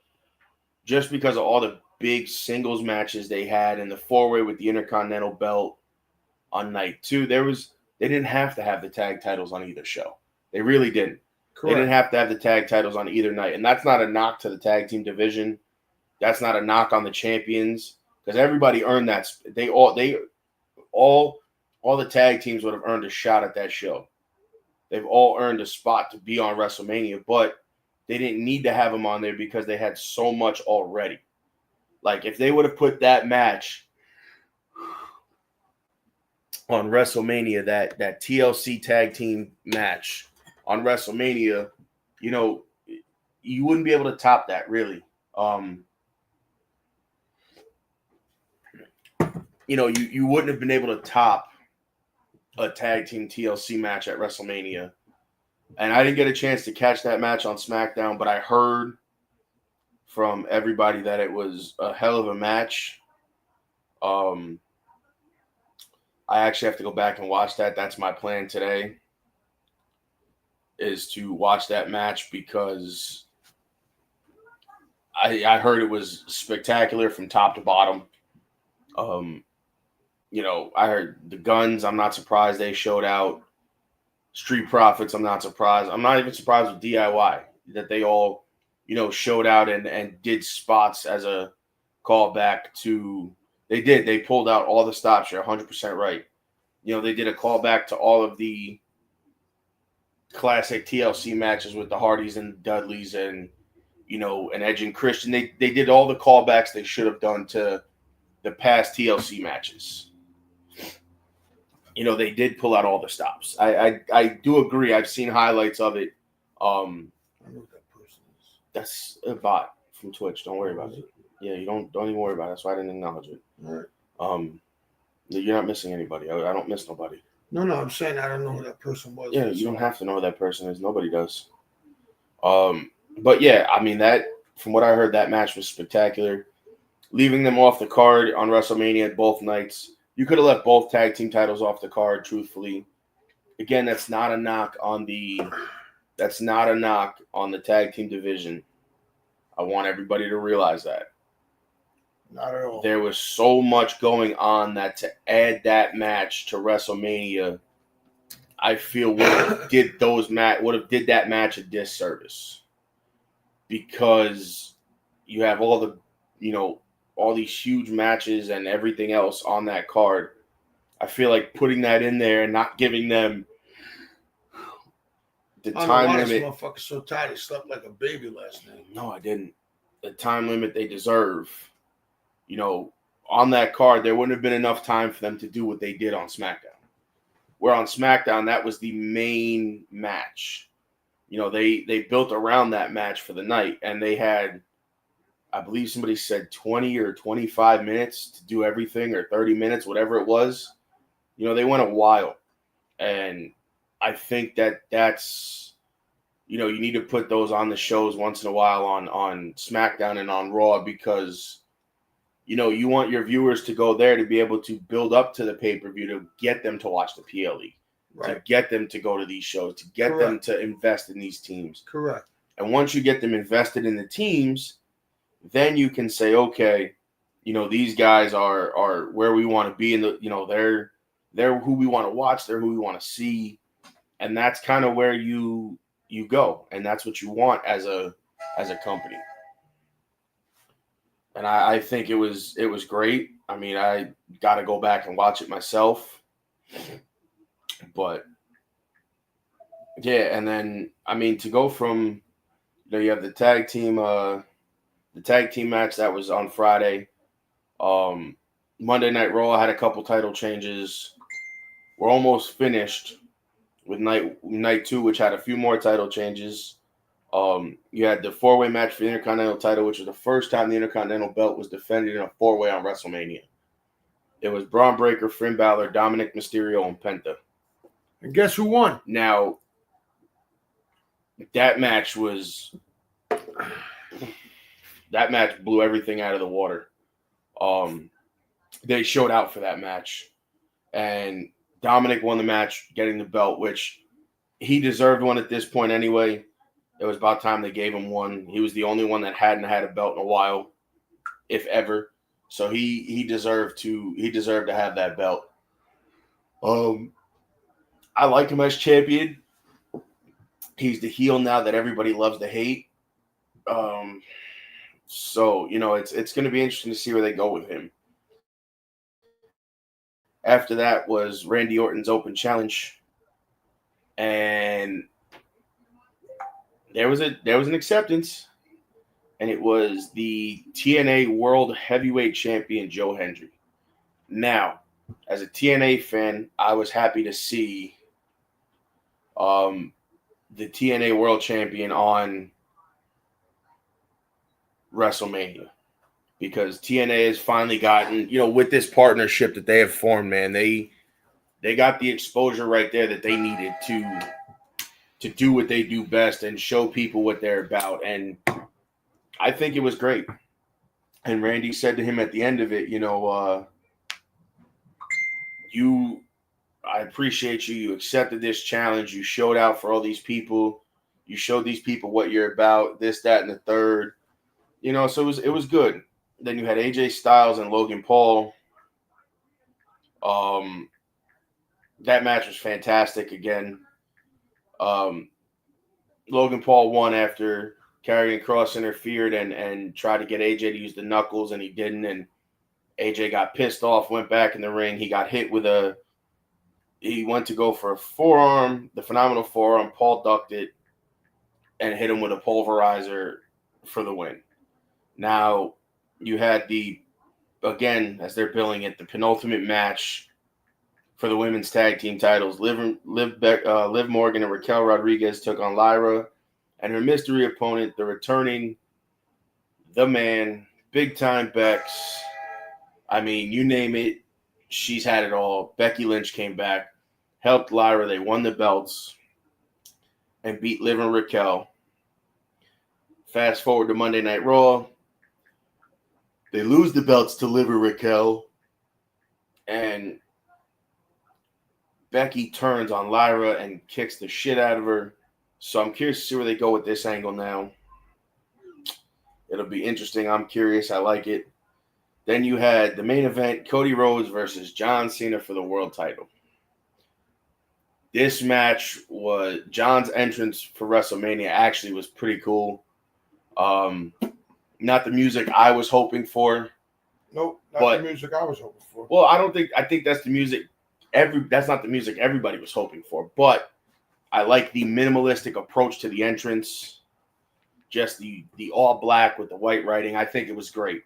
just because of all the big singles matches they had in the 4-way with the Intercontinental belt on night 2, they didn't have to have the tag titles on either show. They really didn't. Correct. They didn't have to have the tag titles on either night. And that's not a knock to the tag team division. That's not a knock on the champions, because everybody earned that. All the tag teams would have earned a shot at that show. They've all earned a spot to be on WrestleMania, but they didn't need to have them on there because they had so much already. Like, if they would have put that match on WrestleMania, that TLC tag team match on WrestleMania, you wouldn't be able to top that, really. You wouldn't have been able to top a tag team TLC match at WrestleMania. And I didn't get a chance to catch that match on SmackDown, but I heard from everybody that it was a hell of a match. I actually have to go back and watch that. That's my plan today, is to watch that match, because I heard it was spectacular from top to bottom. I heard the Guns. I'm not surprised they showed out. Street Profits, I'm not surprised. I'm not even surprised with DIY that they all, showed out and did spots as a callback to. They pulled out all the stops. You're 100% right. They did a callback to all of the classic TLC matches with the Hardys and Dudleys and Edge and Christian. They did all the callbacks they should have done to the past TLC matches. They did pull out all the stops. I do agree. I've seen highlights of it. I know what that person is. That's a bot from Twitch. Don't worry about it. Yeah, you don't even worry about it. That's why I didn't acknowledge it. All right. You're not missing anybody. I don't miss nobody. No, I'm saying I don't know who that person was. Yeah, you don't have to know who that person is. Nobody does. But yeah, I mean, that, from what I heard, that match was spectacular. Leaving them off the card on WrestleMania at both nights. You could have left both tag team titles off the card, truthfully. Again, that's not a knock on the tag team division. I want everybody to realize that. Not at all. There was so much going on that to add that match to WrestleMania, I feel would have did that match a disservice. Because you have all the, all these huge matches and everything else on that card. I feel like putting that in there and not giving them the time limit. This motherfucker's so tired he slept like a baby last night. No, I didn't. The time limit they deserve. On that card, there wouldn't have been enough time for them to do what they did on SmackDown. Where on SmackDown, that was the main match. They built around that match for the night, and they had, I believe somebody said 20 or 25 minutes to do everything, or 30 minutes, whatever it was. They went a while. And I think that's, you need to put those on the shows once in a while on SmackDown and on Raw, because, you want your viewers to go there to be able to build up to the pay-per-view, to get them to watch the PLE, right, to get them to go to these shows, to get Correct. Them to invest in these teams. Correct. And once you get them invested in the teams, then you can say, okay, these guys are where we want to be in the, they're who we want to watch, they're who we want to see, and that's kind of where you go, and that's what you want as a company. And I think it was great. I mean, I got to go back and watch it myself, but yeah. And then, I mean, to go from, you have the tag team match that was on Friday. Monday Night Raw had a couple title changes. We're almost finished with night 2, which had a few more title changes. You had the 4-way match for the Intercontinental title, which was the first time the Intercontinental belt was defended in a 4-way on WrestleMania. It was Braun Breaker, Finn Balor, Dominic Mysterio, and Penta. And guess who won? Now, that match blew everything out of the water. They showed out for that match, and Dominic won the match, getting the belt, which he deserved one at this point anyway. It was about time they gave him one. He was the only one that hadn't had a belt in a while, if ever. So he deserved to have that belt. I like him as champion. He's the heel now that everybody loves to hate. So it's going to be interesting to see where they go with him. After that was Randy Orton's open challenge, and there was an acceptance, and it was the TNA World Heavyweight Champion Joe Hendry. Now, as a TNA fan, I was happy to see the TNA World Champion on WrestleMania, because TNA has finally gotten, with this partnership that they have formed, man, they got the exposure right there that they needed to do what they do best and show people what they're about. And I think it was great. And Randy said to him at the end of it, I appreciate you. You accepted this challenge. You showed out for all these people. You showed these people what you're about, this, that, and the third. So it was good. Then you had AJ Styles and Logan Paul. That match was fantastic again. Logan Paul won after Karrion Kross interfered and tried to get AJ to use the knuckles, and he didn't. And AJ got pissed off, went back in the ring. He got hit with he went to go for a forearm, the phenomenal forearm. Paul ducked it and hit him with a pulverizer for the win. Now, you had again, as they're billing it, the penultimate match for the women's tag team titles. Liv Morgan and Raquel Rodriguez took on Lyra and her mystery opponent, the man, big time Bex. I mean, you name it, she's had it all. Becky Lynch came back, helped Lyra. They won the belts and beat Liv and Raquel. Fast forward to Monday Night Raw. They lose the belts to Liv and Raquel, and Becky turns on Lyra and kicks the shit out of her. So I'm curious to see where they go with this angle now. It'll be interesting. I'm curious. I like it. Then you had the main event, Cody Rhodes versus John Cena for the world title. This match was John's entrance for WrestleMania actually was pretty cool. Not the music I was hoping for. Nope, not the music I was hoping for. Well, I think that's the music that's not the music everybody was hoping for, but I like the minimalistic approach to the entrance. Just the all black with the white writing. I think it was great.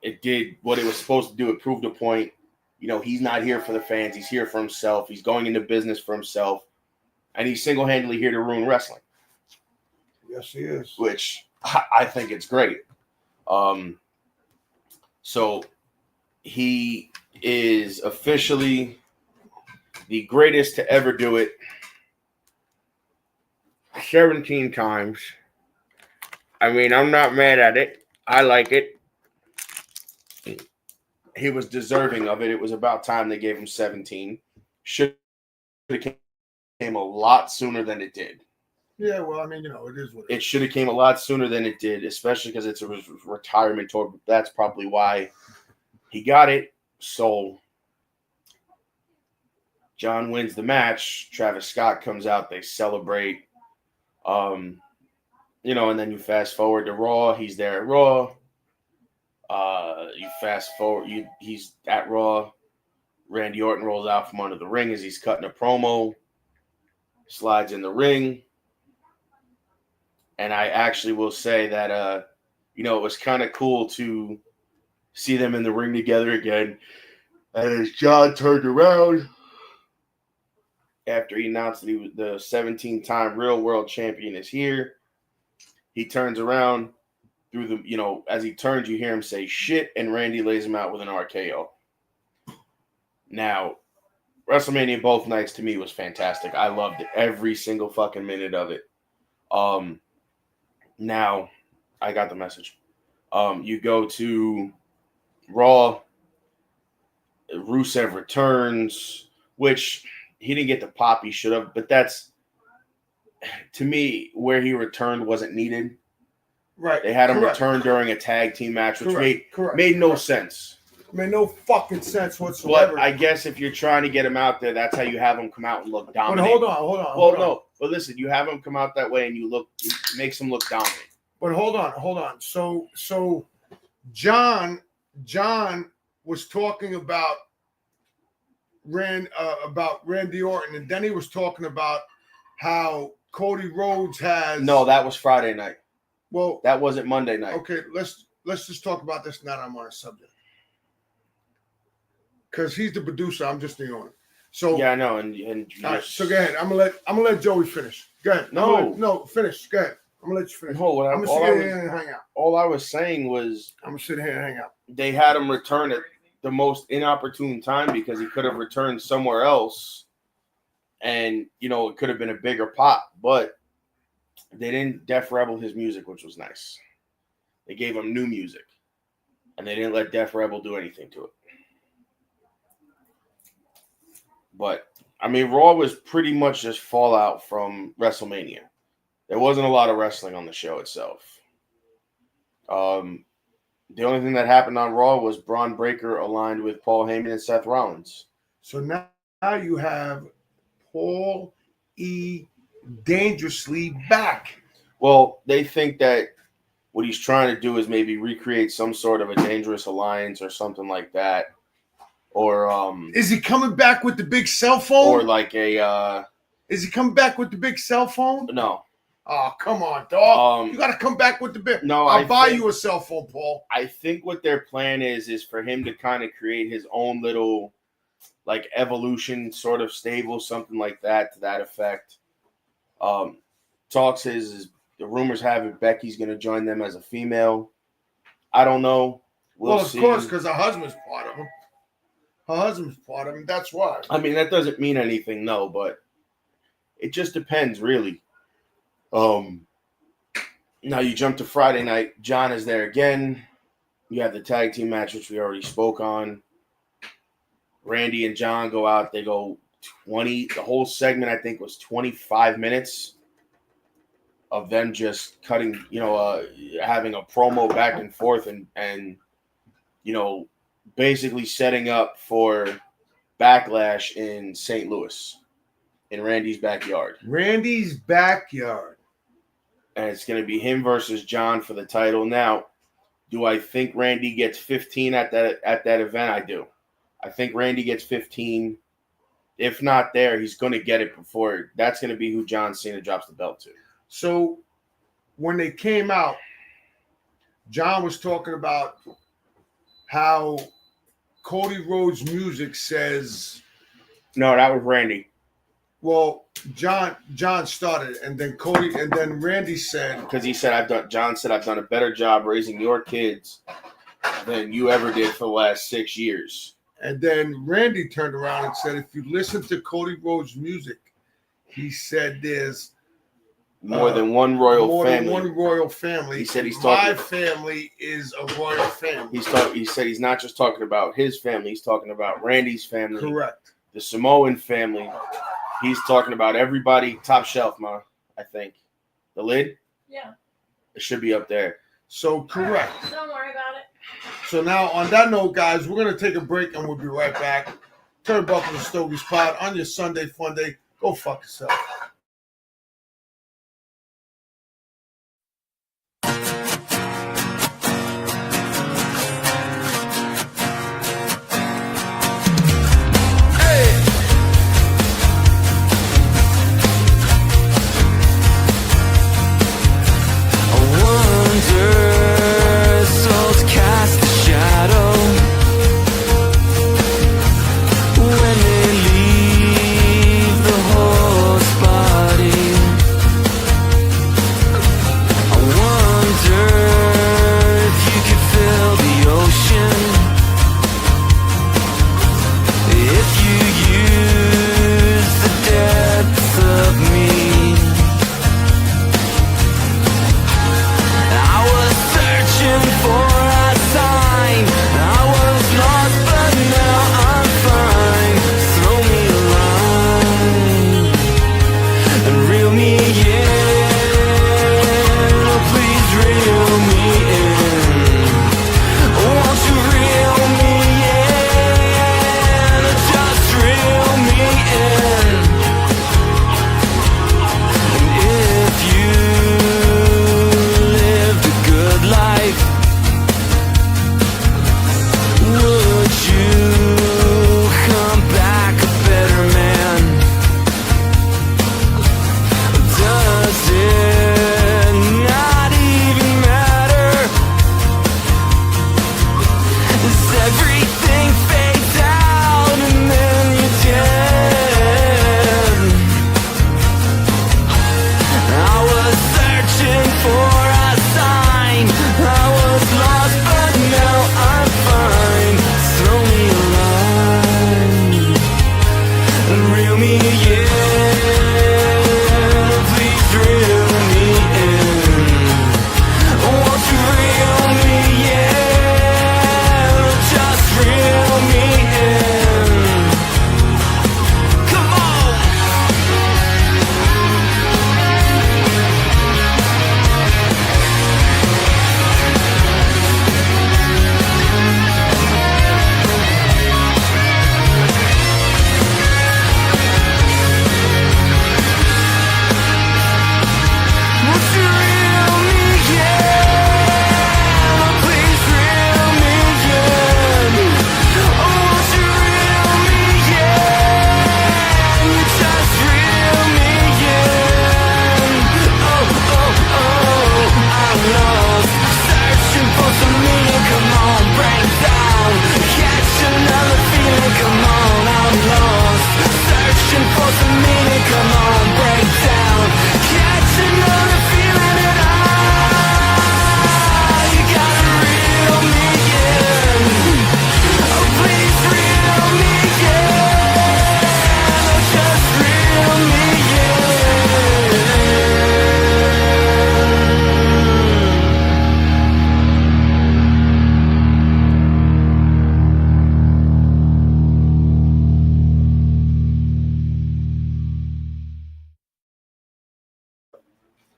It did what it was supposed to do. It proved a point. He's not here for the fans. He's here for himself. He's going into business for himself. And he's single-handedly here to ruin wrestling. Yes, he is. Which I think it's great. So he is officially the greatest to ever do it. 17 times. I mean, I'm not mad at it. I like it. He was deserving of it. It was about time they gave him 17. Should have came a lot sooner than it did. Yeah, well, I mean, it is what it should have came a lot sooner than it did, especially because it's a retirement tour. That's probably why he got it. So John wins the match. Travis Scott comes out. They celebrate. And then you fast forward to Raw. He's there at Raw. You fast forward. He's at Raw. Randy Orton rolls out from under the ring as he's cutting a promo. Slides in the ring. And I actually will say that, it was kind of cool to see them in the ring together again. And as John turned around, after he announced that he was the 17-time real world champion is here, he turns around through the, as he turns, you hear him say shit, and Randy lays him out with an RKO. Now, WrestleMania both nights to me was fantastic. I loved it. Every single fucking minute of it. Now, I got the message. You go to Raw, Rusev returns, which he didn't get the pop he should have, but that's, to me, where he returned wasn't needed. Right. They had him return during a tag team match, which made no sense. Made no fucking sense whatsoever. But I guess if you're trying to get him out there, that's how you have him come out and look dominant. But hold on. But listen, you have him come out that way and it makes him look dominant. But hold on. So John was talking about Randy Orton, and then he was talking about how Cody Rhodes has. No, that was Friday night. Well, that wasn't Monday night. Okay, let's just talk about this now that I'm on a subject. Because he's the producer, I'm just the owner. So yeah, I know, and all right, so go ahead. I'm gonna let Joey finish. Go ahead. No, finish. Go ahead. I'm gonna let you finish. No, I'm gonna sit here and hang out. All I was saying was I'm gonna sit here and hang out. They had him return at the most inopportune time because he could have returned somewhere else, and it could have been a bigger pop. But they didn't Def Rebel his music, which was nice. They gave him new music, and they didn't let Def Rebel do anything to it. But, I mean, Raw was pretty much just fallout from WrestleMania. There wasn't a lot of wrestling on the show itself. The only thing that happened on Raw was Braun Breaker aligned with Paul Heyman and Seth Rollins. So now you have Paul E. Dangerously back. Well, they think that what he's trying to do is maybe recreate some sort of a dangerous alliance or something like that. Or is he coming back with the big cell phone? Or like a is he coming back with the big cell phone? No. Oh, come on, dog. You gotta come back with the big. No, I'll buy you a cell phone, Paul. I think what their plan is for him to kind of create his own little like evolution sort of stable, something like that, to that effect. Talks is the rumors have it Becky's gonna join them as a female. I don't know. We'll see. Of course, because her husband's part of them. Her husband's part of him. That's why. I mean, that doesn't mean anything, no, but it just depends, really. Now you jump to Friday night. John is there again. You have the tag team match, which we already spoke on. Randy and John go out. They go 20. The whole segment, I think, was 25 minutes of them just cutting, having a promo back and forth and basically setting up for Backlash in St. Louis, in Randy's backyard. Randy's backyard. And it's going to be him versus John for the title. Now, do I think Randy gets 15 at that event? I do. I think Randy gets 15. If not there, he's going to get it before. That's going to be who John Cena drops the belt to. So when they came out, John was talking about how Cody Rhodes' music says. No, that was Randy. Well, John started, and then Cody, and then Randy said, because he said John said I've done a better job raising your kids than you ever did for the last 6 years. And then Randy turned around and said, if you listen to Cody Rhodes' music, he said there's more than one royal family. More than one royal family. He said my family is a royal family. He said he's not just talking about his family. He's talking about Randy's family. Correct. The Samoan family. He's talking about everybody top shelf, I think. The lid? Yeah. It should be up there. So correct. Don't worry about it. So now on that note, guys, we're gonna take a break and we'll be right back. Turnbuckles and Stogies Pod on your Sunday fun day. Go fuck yourself.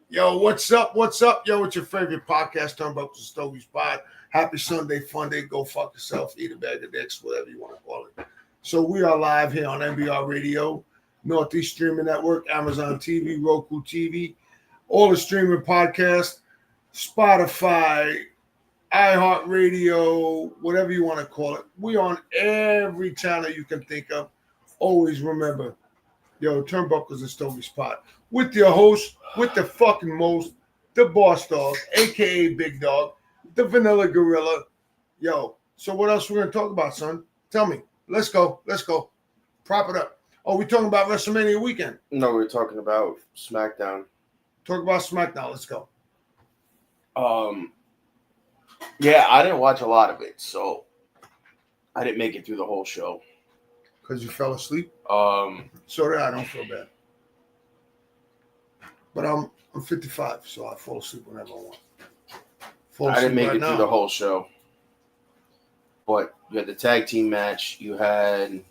Yo, what's up? What's up? Yo, it's your favorite podcast, Turnbuckles and Stogies Pod. Happy Sunday, fun day. Go fuck yourself, eat a bag of dicks, whatever you want to call it. So we are live here on NBR Radio, Northeast Streaming Network, Amazon TV, Roku TV, all the streaming podcasts, Spotify, iHeartRadio, whatever you want to call it. We on every channel you can think of. Always remember, yo, Turnbuckles and Stogies Pod. With your host, with the fucking most, the boss dog, a.k.a. Big Dog, the Vanilla Gorilla. Yo, so what else we're going to talk about, son? Tell me. Let's go. Let's go. Prop it up. Oh, we talking about WrestleMania weekend? No, we're talking about SmackDown. Talk about SmackDown. Let's go. Yeah, I didn't watch a lot of it, so I didn't make it through the whole show. Because you fell asleep? So did I. Don't feel bad. But I'm 55, so I fall asleep whenever I want. I didn't make it through the whole show. But you had the tag team match. You had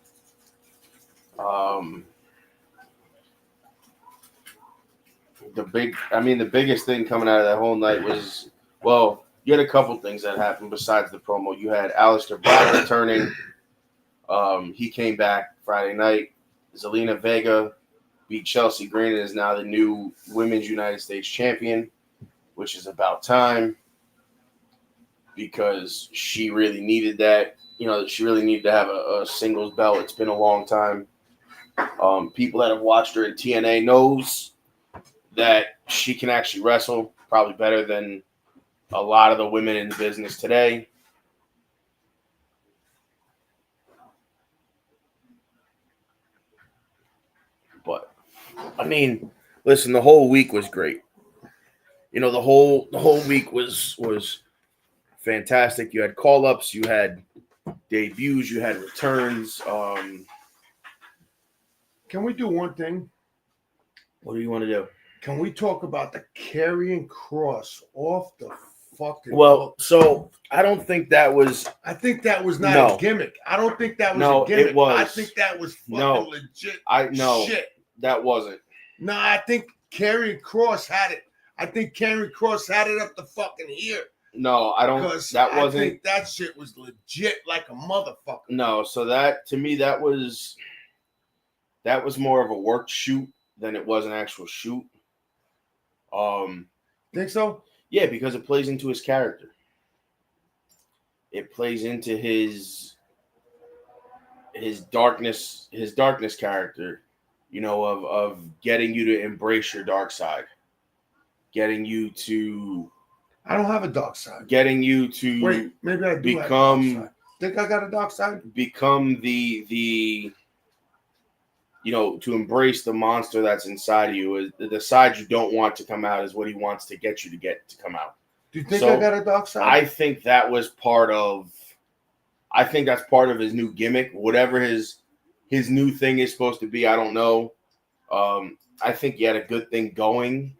the biggest thing coming out of that whole night was, well, you had a couple things that happened besides the promo. You had Aleister Black returning. He came back Friday night. Zelina Vega beat Chelsea Green and is now the new Women's United States Champion, which is about time because she really needed that. She really needed to have a singles belt. It's been a long time. People that have watched her in TNA knows that she can actually wrestle, probably better than a lot of the women in the business today. But I mean, listen, the whole week was great. The whole week was fantastic. You had call-ups, you had debuts, you had returns. Can we do one thing? What do you want to do? Can we talk about the Karrion Kross off the fucking? Well, so I don't think that was. I think that was not a gimmick. I don't think that was a gimmick. It was. I think that was fucking legit. Shit. That wasn't. No, I think Karrion Kross had it. I think Karrion Kross had it up the fucking ear. No, I don't. That wasn't. I think that shit was legit like a motherfucker. No, so that to me that was more of a work shoot than it was an actual shoot. Think so? Yeah, because it plays into his character. It plays into his darkness character, of getting you to embrace your dark side, getting you to. I don't have a dark side. Getting you to wait, maybe I do become. Have a dark side. Think I got a dark side? Become the. To embrace the monster that's inside of you. The side you don't want to come out is what he wants to get you to come out. Do you think I got a dark side? I think that was part of. I think that's part of his new gimmick. Whatever his new thing is supposed to be, I don't know. I think he had a good thing going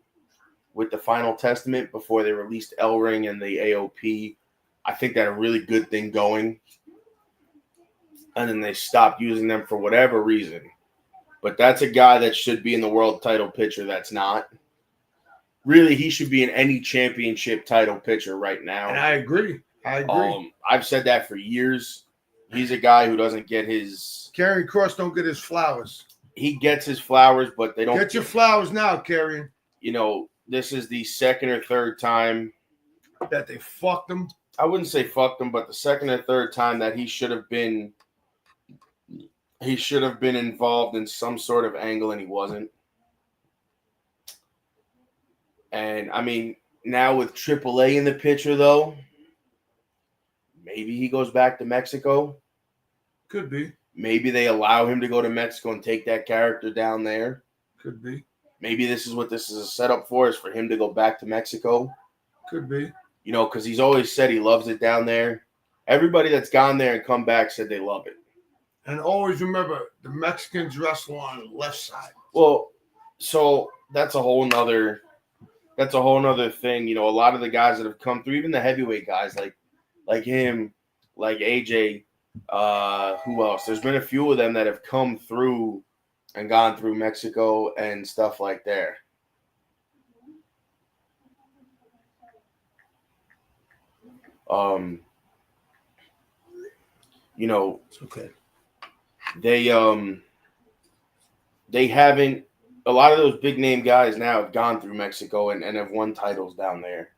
with the Final Testament before they released El Ring and the AOP. I think they had a really good thing going. And then they stopped using them for whatever reason. But that's a guy that should be in the world title picture that's not. Really, he should be in any championship title picture right now. And I agree. I've said that for years. He's a guy who doesn't get his... Karrion Kross don't get his flowers. He gets his flowers, but they don't... Get your flowers now, Karrion. This is the second or third time... that they fucked him. I wouldn't say fucked him, but the second or third time that he should have been involved in some sort of angle, and he wasn't. And, I mean, now with AAA in the picture, though, maybe he goes back to Mexico. Could be. Maybe they allow him to go to Mexico and take that character down there. Could be. Maybe this is what this is a setup for, is for him to go back to Mexico. Could be. Because he's always said he loves it down there. Everybody that's gone there and come back said they love it. And always remember, the Mexicans wrestle on the left side. Well, so that's a whole nother thing. A lot of the guys that have come through, even the heavyweight guys like him, like AJ, who else? There's been a few of them that have come through and gone through Mexico and stuff like that. It's okay. They haven't. A lot of those big name guys now have gone through Mexico and have won titles down there.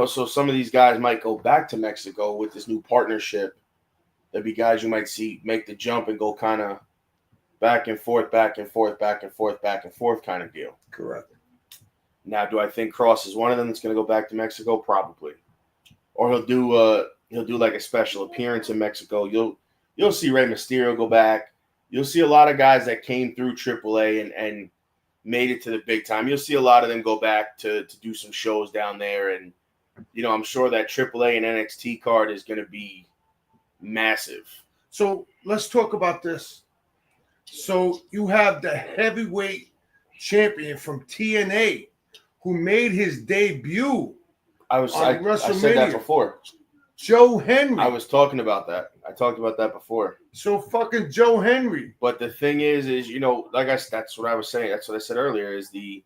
So some of these guys might go back to Mexico with this new partnership. There'd be guys you might see make the jump and go kind of back and forth kind of deal. Correct. Now, do I think Kross is one of them that's going to go back to Mexico? Probably. Or he'll do like a special appearance in Mexico. You'll see Rey Mysterio go back. You'll see a lot of guys that came through AAA and made it to the big time. You'll see a lot of them go back to do some shows down there. And, I'm sure that AAA and NXT card is going to be massive. So let's talk about this. So you have the heavyweight champion from TNA who made his debut I said that before. Joe Henry. I was talking about that. I talked about that before. So fucking Joe Henry. But the thing is, that's what I was saying. That's what I said earlier, is the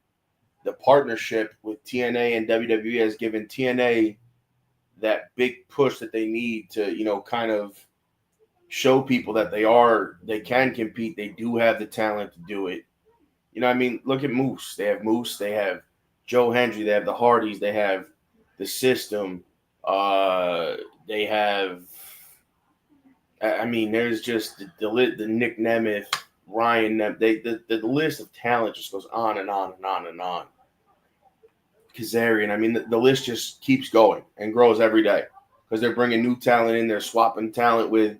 the partnership with TNA and WWE has given TNA that big push that they need to, kind of show people that they can compete. They do have the talent to do it. Look at Moose. They have Moose. They have Joe Hendry. They have the Hardys. They have the System. They have, there's just the Nick Nemeth, Ryan Nemeth. The list of talent just goes on and on and on and on. Kazarian. The list just keeps going and grows every day because they're bringing new talent in. They're swapping talent with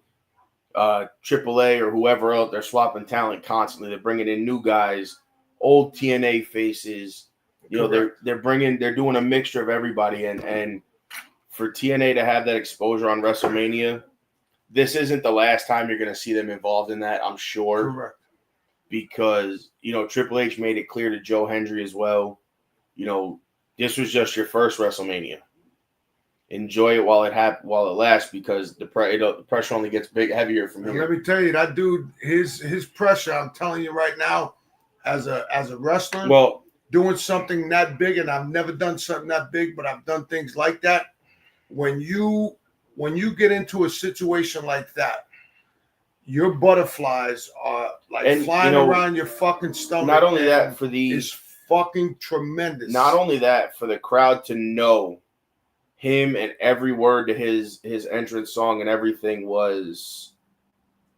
AAA or whoever else. They're swapping talent constantly. They're bringing in new guys, old TNA faces. They're doing a mixture of everybody. And for TNA to have that exposure on WrestleMania, this isn't the last time you're going to see them involved in that, I'm sure. Correct. Because, Triple H made it clear to Joe Hendry as well, this was just your first WrestleMania. Enjoy it while it lasts, because the pressure only gets heavier from here. Let me tell you, that dude, his pressure. I'm telling you right now, as a wrestler, doing something that big, and I've never done something that big, but I've done things like that. When you get into a situation like that, your butterflies are flying around your fucking stomach. Not only that, for these. Fucking tremendous. Not only that, for the crowd to know him and every word to his entrance song and everything was,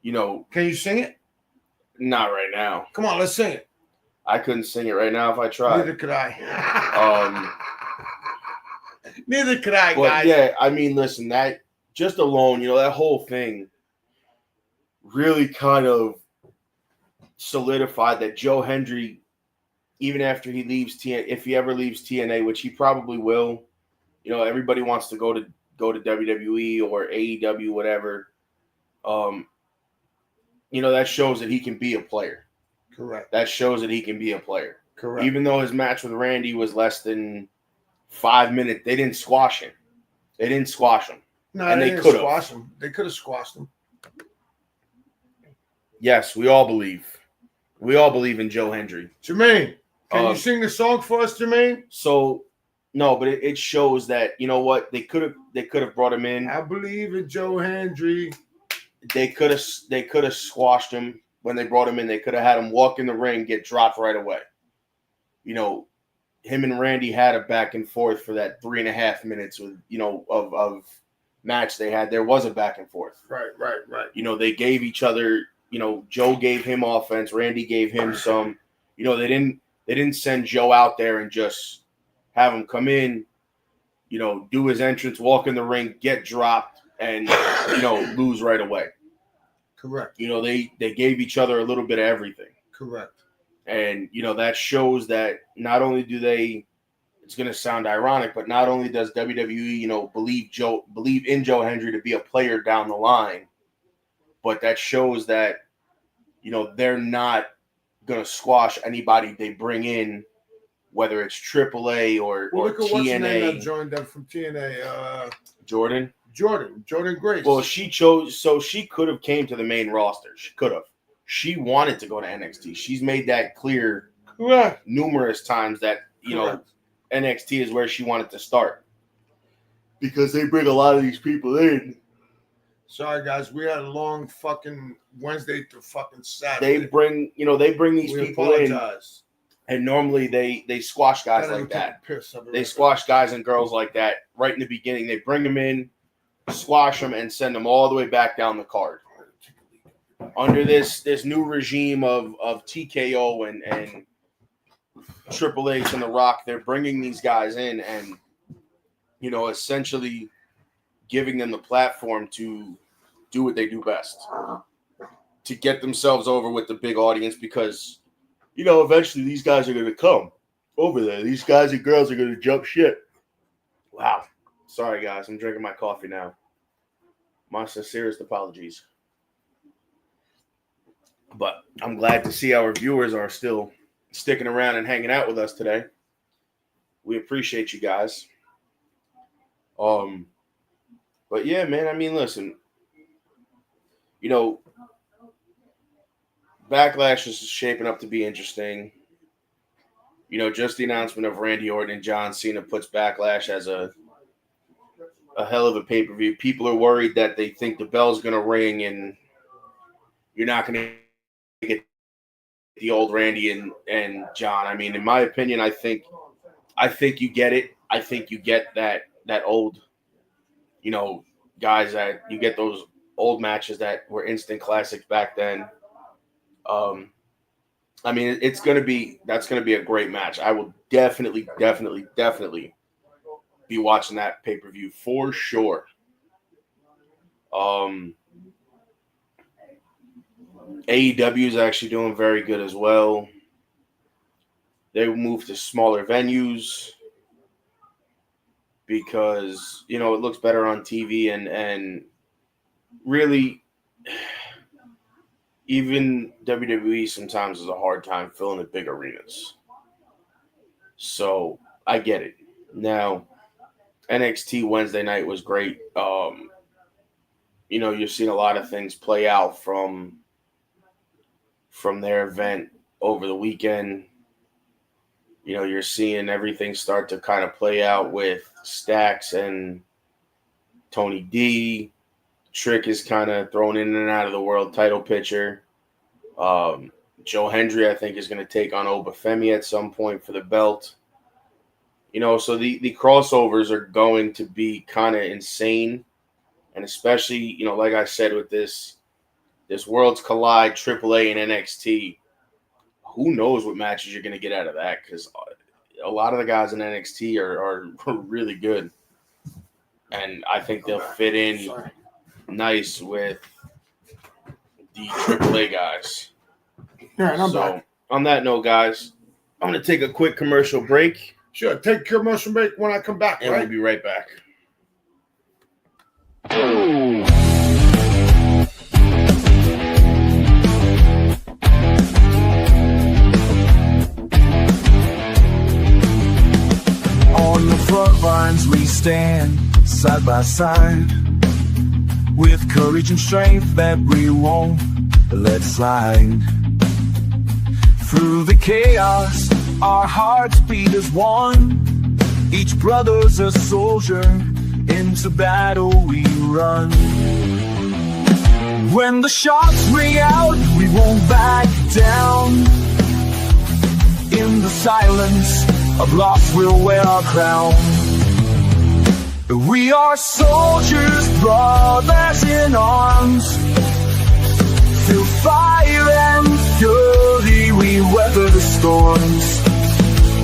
Can you sing it? Not right now. Come on, let's sing it. I couldn't sing it right now if I tried. Neither could I. Neither could I, but guys. Yeah, listen, that just alone, that whole thing really kind of solidified that Joe Hendry, even after he leaves TNA, if he ever leaves TNA, which he probably will, everybody wants to go to WWE or AEW, whatever. That shows that he can be a player. Correct. That shows that he can be a player. Correct. Even though his match with Randy was less than 5 minutes, they didn't squash him. No, and they could didn't squash him. They could have squashed him. Yes, we all believe. We all believe in Joe Hendry. Jermaine, can you sing the song for us, Jermaine? So, no, but it shows that, they could have brought him in. I believe in Joe Hendry. They could have squashed him when they brought him in. They could have had him walk in the ring, get dropped right away. Him and Randy had a back and forth for that 3.5 minutes with, of match they had. There was a back and forth. Right. They gave each other, Joe gave him offense. Randy gave him some. They didn't send Joe out there and just have him come in, do his entrance, walk in the ring, get dropped, and, lose right away. Correct. They gave each other a little bit of everything. Correct. And, that shows that not only do they, it's going to sound ironic, but not only does WWE, believe in Joe Hendry to be a player down the line, but that shows that, they're not going to squash anybody they bring in, whether it's AAA or look at TNA. What's her name that joined them from TNA? Jordan Grace. Well, she chose, so she could have came to the main roster. She could have. She wanted to go to NXT. She's made that clear numerous times that, NXT is where she wanted to start. Because they bring a lot of these people in. Sorry, guys. We had a long fucking Wednesday to fucking Saturday. They bring these people apologize. in. And normally they squash guys like that. They squash guys and girls like that right in the beginning. They bring them in, squash them, and send them all the way back down the card. Under this new regime of TKO and Triple H and The Rock, they're bringing these guys in and, essentially giving them the platform to do what they do best, to get themselves over with the big audience, because, eventually these guys are going to come over there. These guys and girls are going to jump shit. Wow. Sorry, guys. I'm drinking my coffee now. My sincerest apologies. But I'm glad to see our viewers are still sticking around and hanging out with us today. We appreciate you guys. But yeah, man, listen, Backlash is shaping up to be interesting. just the announcement of Randy Orton and John Cena puts Backlash as a hell of a pay-per-view. People are worried that they think the bell's going to ring and you're not going to get the old Randy and John. I mean, in my opinion, I think you get it. I think you get that old, guys that you get those old matches that were instant classics back then. I mean, that's going to be a great match. I will definitely be watching that pay-per-view for sure. AEW is actually doing very good as well. They moved to smaller venues because, it looks better on TV and really even WWE sometimes has a hard time filling the big arenas. So I get it. Now, NXT Wednesday night was great. You're seeing a lot of things play out from their event over the weekend. You're seeing everything start to kind of play out with Stax and Tony D. Trick is kind of thrown in and out of the world title picture. Joe Hendry, I think, is going to take on Obafemi at some point for the belt. So the crossovers are going to be kind of insane. And especially, like I said, with this Worlds Collide, AAA, and NXT, who knows what matches you're going to get out of that? Because a lot of the guys in NXT are really good. And I think they'll fit in nice with the AAA guys. All right, I'm back. On that note, guys, I'm going to take a quick commercial break. Sure, take a commercial break when I come back, and right? We'll be right back. On the front lines we stand, side by side, with courage and strength that we won't let slide. Through the chaos, our hearts beat as one. Each brother's a soldier, into battle we run. When the shots ring out, we won't back down. In the silence of loss, we'll wear our crown. We are soldiers, brothers in arms. Through fire and fury, we weather the storms.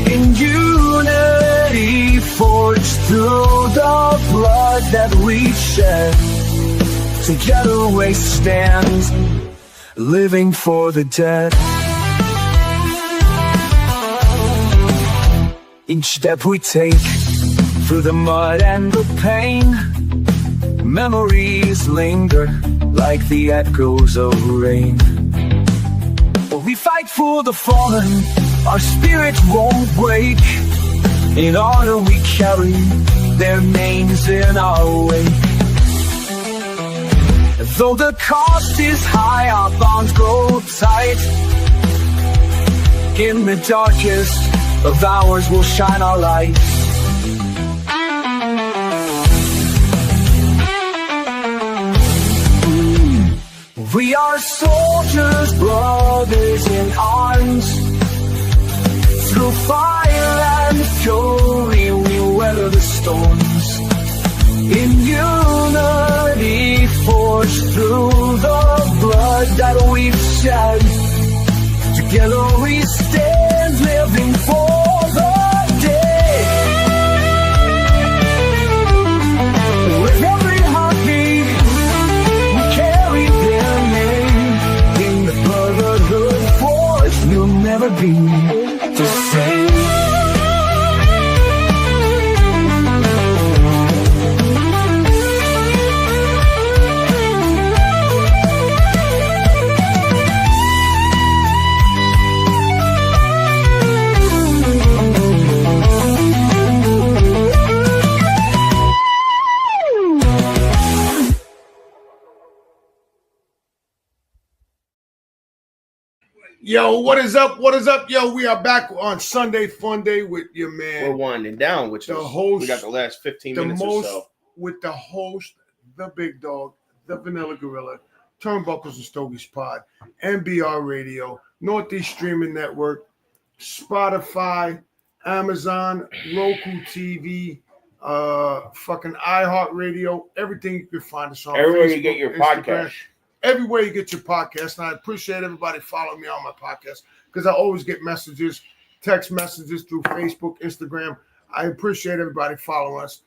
In unity, forged through the blood that we shed. Together we stand, living for the dead. Each step we take through the mud and the pain, memories linger like the echoes of rain. We fight for the fallen, our spirit won't break. In honor we carry their names in our wake. Though the cost is high, our bonds grow tight. In the darkest of hours we'll shine our light. We are soldiers, brothers in arms. Through fire and fury we weather the storms. In unity, forged through the blood that we've shed. Together we stand, living for the day. With every heartbeat, we carry their name. In the brotherhood force, we'll never be the same. Yo, what is up? What is up? Yo, we are back on Sunday Fun Day with your man. We're winding down, which the is host. We got the last 15 the minutes most, or so. With the host, the big dog, the Vanilla Gorilla, Turnbuckles and Stogies Pod, NBR Radio, Northeast Streaming Network, Spotify, Amazon, Roku TV, fucking iHeartRadio, everything you can find us on. Everywhere Facebook, you get your Instagram, podcast. Everywhere you get your podcast. And I appreciate everybody following me on my podcast because I always get messages, text messages through Facebook, Instagram. I appreciate everybody following us.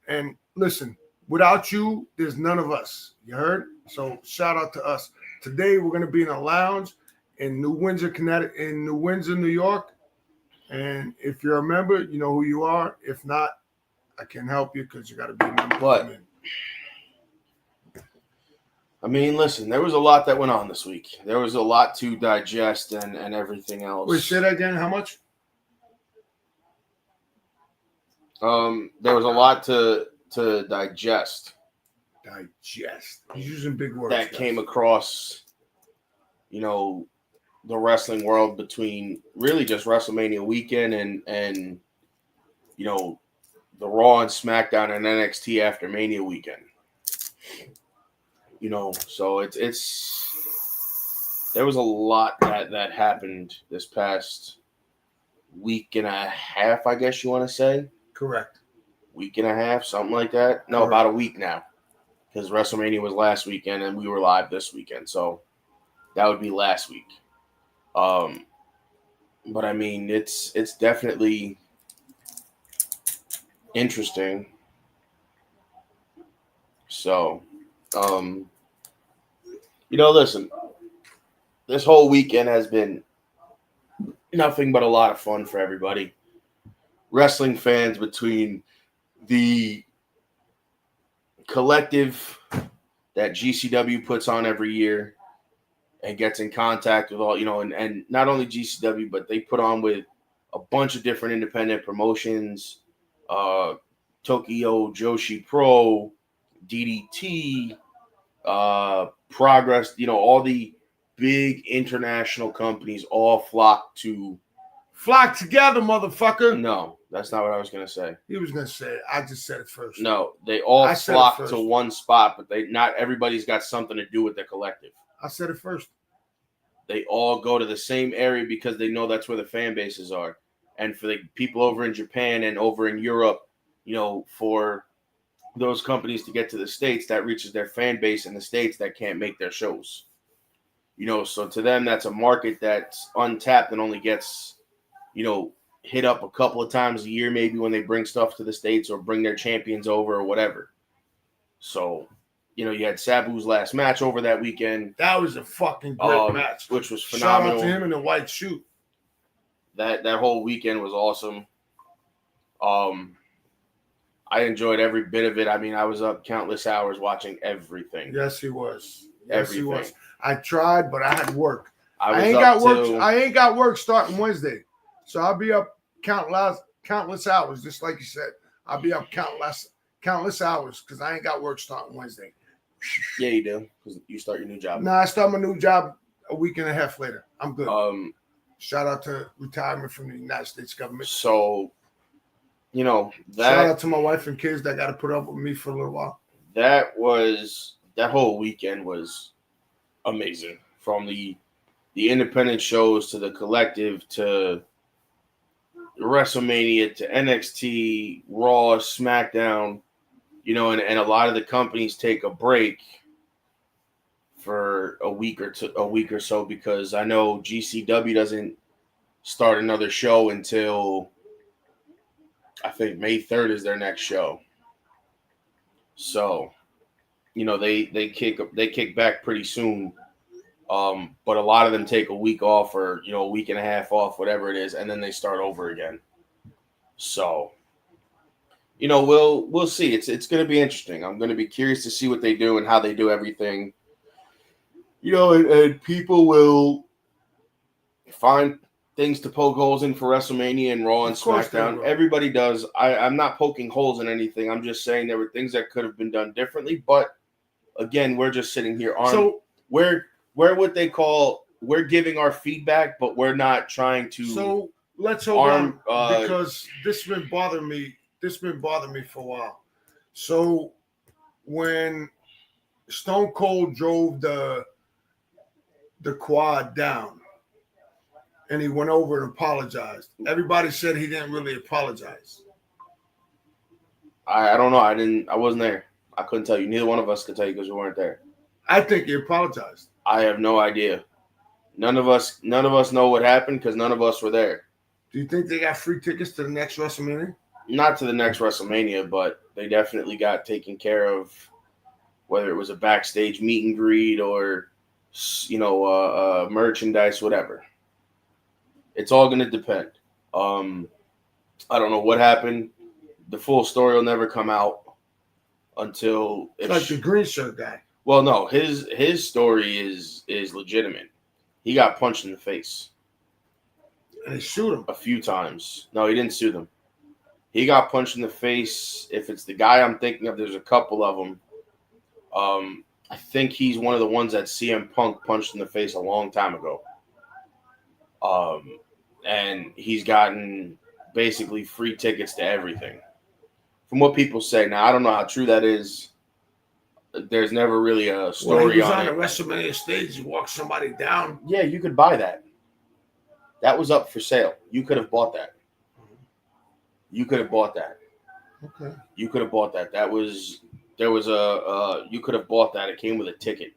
And listen, without you, there's none of us. You heard? So shout out to us. Today we're going to be in a lounge in New Windsor, Connecticut, in New Windsor, New York. And if you're a member, you know who you are. If not, I can help you because you got to be a member. But I mean, listen, there was a lot that went on this week. There was a lot to digest and everything else. Wait, say that again. How much? There was a lot to digest. Digest. He's using big words. That came across, the wrestling world between really just WrestleMania weekend and the Raw and SmackDown and NXT after Mania weekend. So it's there was a lot that happened this past week and a half, I guess you want to say. Correct. Week and a half, something like that. No, Correct. About a week now, because WrestleMania was last weekend and we were live this weekend, so that would be last week. But I mean, it's definitely interesting. So, listen, this whole weekend has been nothing but a lot of fun for everybody. Wrestling fans, between the collective that GCW puts on every year and gets in contact with all, and not only GCW, but they put on with a bunch of different independent promotions, Tokyo Joshi Pro, DDT, Progress, all the big international companies all flock together, motherfucker. No, that's not what I was going to say. He was going to say it. I just said it first. No, they all flock to one spot, but not everybody's got something to do with the collective. I said it first. They all go to the same area because they know that's where the fan bases are. And for the people over in Japan and over in Europe, for those companies to get to the States, that reaches their fan base in the States that can't make their shows. So to them, that's a market that's untapped and only gets, hit up a couple of times a year, maybe when they bring stuff to the States or bring their champions over or whatever. So, you had Sabu's last match over that weekend. That was a fucking great match. Which was phenomenal. Shout out to him in the white shoot. That whole weekend was awesome. I enjoyed every bit of it. I mean, I was up countless hours watching everything. Yes, he was. Everything. He was. I tried, but I had work. I ain't got work starting Wednesday. So I'll be up countless hours, just like you said. I'll be up countless hours because I ain't got work starting Wednesday. Yeah, you do, because you start your new job. I start my new job a week and a half later. I'm good. Shout out to retirement from the United States government. So, shout out to my wife and kids that got to put up with me for a little while. That whole weekend was amazing. From the independent shows to the collective to WrestleMania to NXT, Raw, SmackDown, and a lot of the companies take a break for a week or so because I know GCW doesn't start another show until I think May 3rd is their next show. So, they kick back pretty soon. But a lot of them take a week off or, a week and a half off, whatever it is, and then they start over again. So, we'll see. It's going to be interesting. I'm going to be curious to see what they do and how they do everything. And people will find things to poke holes in for WrestleMania and Raw and SmackDown. Everybody does. I'm not poking holes in anything. I'm just saying there were things that could have been done differently. But again, we're just sitting here on where would they call we're giving our feedback, but we're not trying to. So let's hold on because this has been bothering me. This has been bothering me for a while. So when Stone Cold drove the quad down and he went over and apologized, everybody said he didn't really apologize. I don't know. I wasn't there. I couldn't tell you. Neither one of us could tell you because we weren't there. I think he apologized. I have no idea. None of us know what happened because none of us were there. Do you think they got free tickets to the next WrestleMania? Not to the next WrestleMania, but they definitely got taken care of, whether it was a backstage meet and greet or, merchandise, whatever. It's all going to depend. I don't know what happened. The full story will never come out until it's like the green shirt guy. Well, no, his story is legitimate. He got punched in the face. And they sued him a few times. No, he didn't sue them. He got punched in the face. If it's the guy I'm thinking of, there's a couple of them. I think he's one of the ones that CM Punk punched in the face a long time ago. And he's gotten basically free tickets to everything. From what people say. Now, I don't know how true that is. There's never really a story on it. On the WrestleMania stage, you walk somebody down. Yeah, you could buy that. That was up for sale. You could have bought that. You could have bought that. Okay. You could have bought that. You could have bought that. It came with a ticket.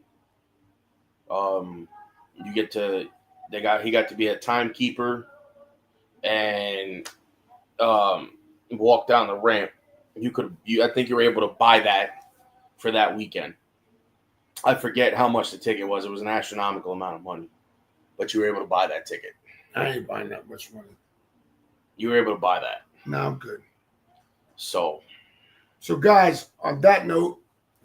He got to be a timekeeper and walk down the ramp. I think you were able to buy that for that weekend. I forget how much the ticket was. It was an astronomical amount of money, but you were able to buy that ticket. I ain't buying that much money. You were able to buy that. No, I'm good. So guys, on that note,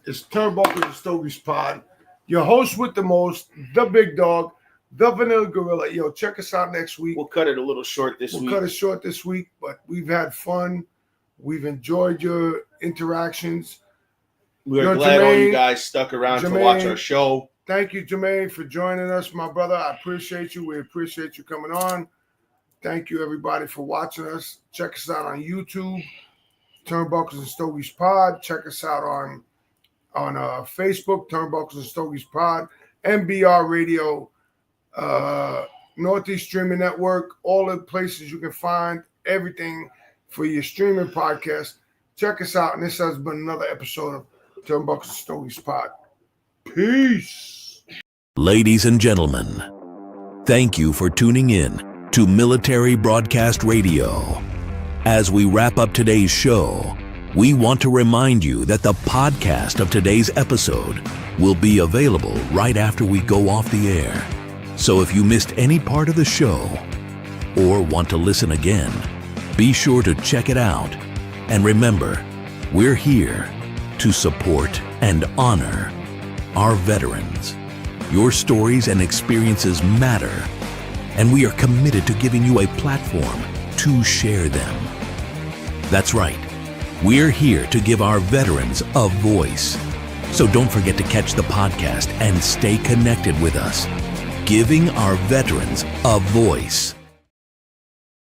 it's Turnbuckles and Stogies Pod. Your host with the most, the big dog, the Vanilla Gorilla. Yo, check us out next week. We'll cut it a little short this week. We'll cut it short this week, but we've had fun. We've enjoyed your interactions. We're glad all you guys stuck around to watch our show. Thank you, Jermaine, for joining us, my brother. I appreciate you. We appreciate you coming on. Thank you, everybody, for watching us. Check us out on YouTube, Turnbuckles and Stogies Pod. Check us out on Facebook, Turnbuckles and Stogies Pod, MBR Radio, Northeast Streaming Network, all the places you can find everything for your streaming podcast. Check us out. And this has been another episode of Turnbuckles and Stogies Pod. Peace. Ladies and gentlemen, thank you for tuning in to Military Broadcast Radio. As we wrap up today's show, we want to remind you that the podcast of today's episode will be available right after we go off the air. So if you missed any part of the show or want to listen again, be sure to check it out. And remember, we're here to support and honor our veterans. Your stories and experiences matter, and we are committed to giving you a platform to share them. That's right. We're here to give our veterans a voice. So don't forget to catch the podcast and stay connected with us, giving our veterans a voice.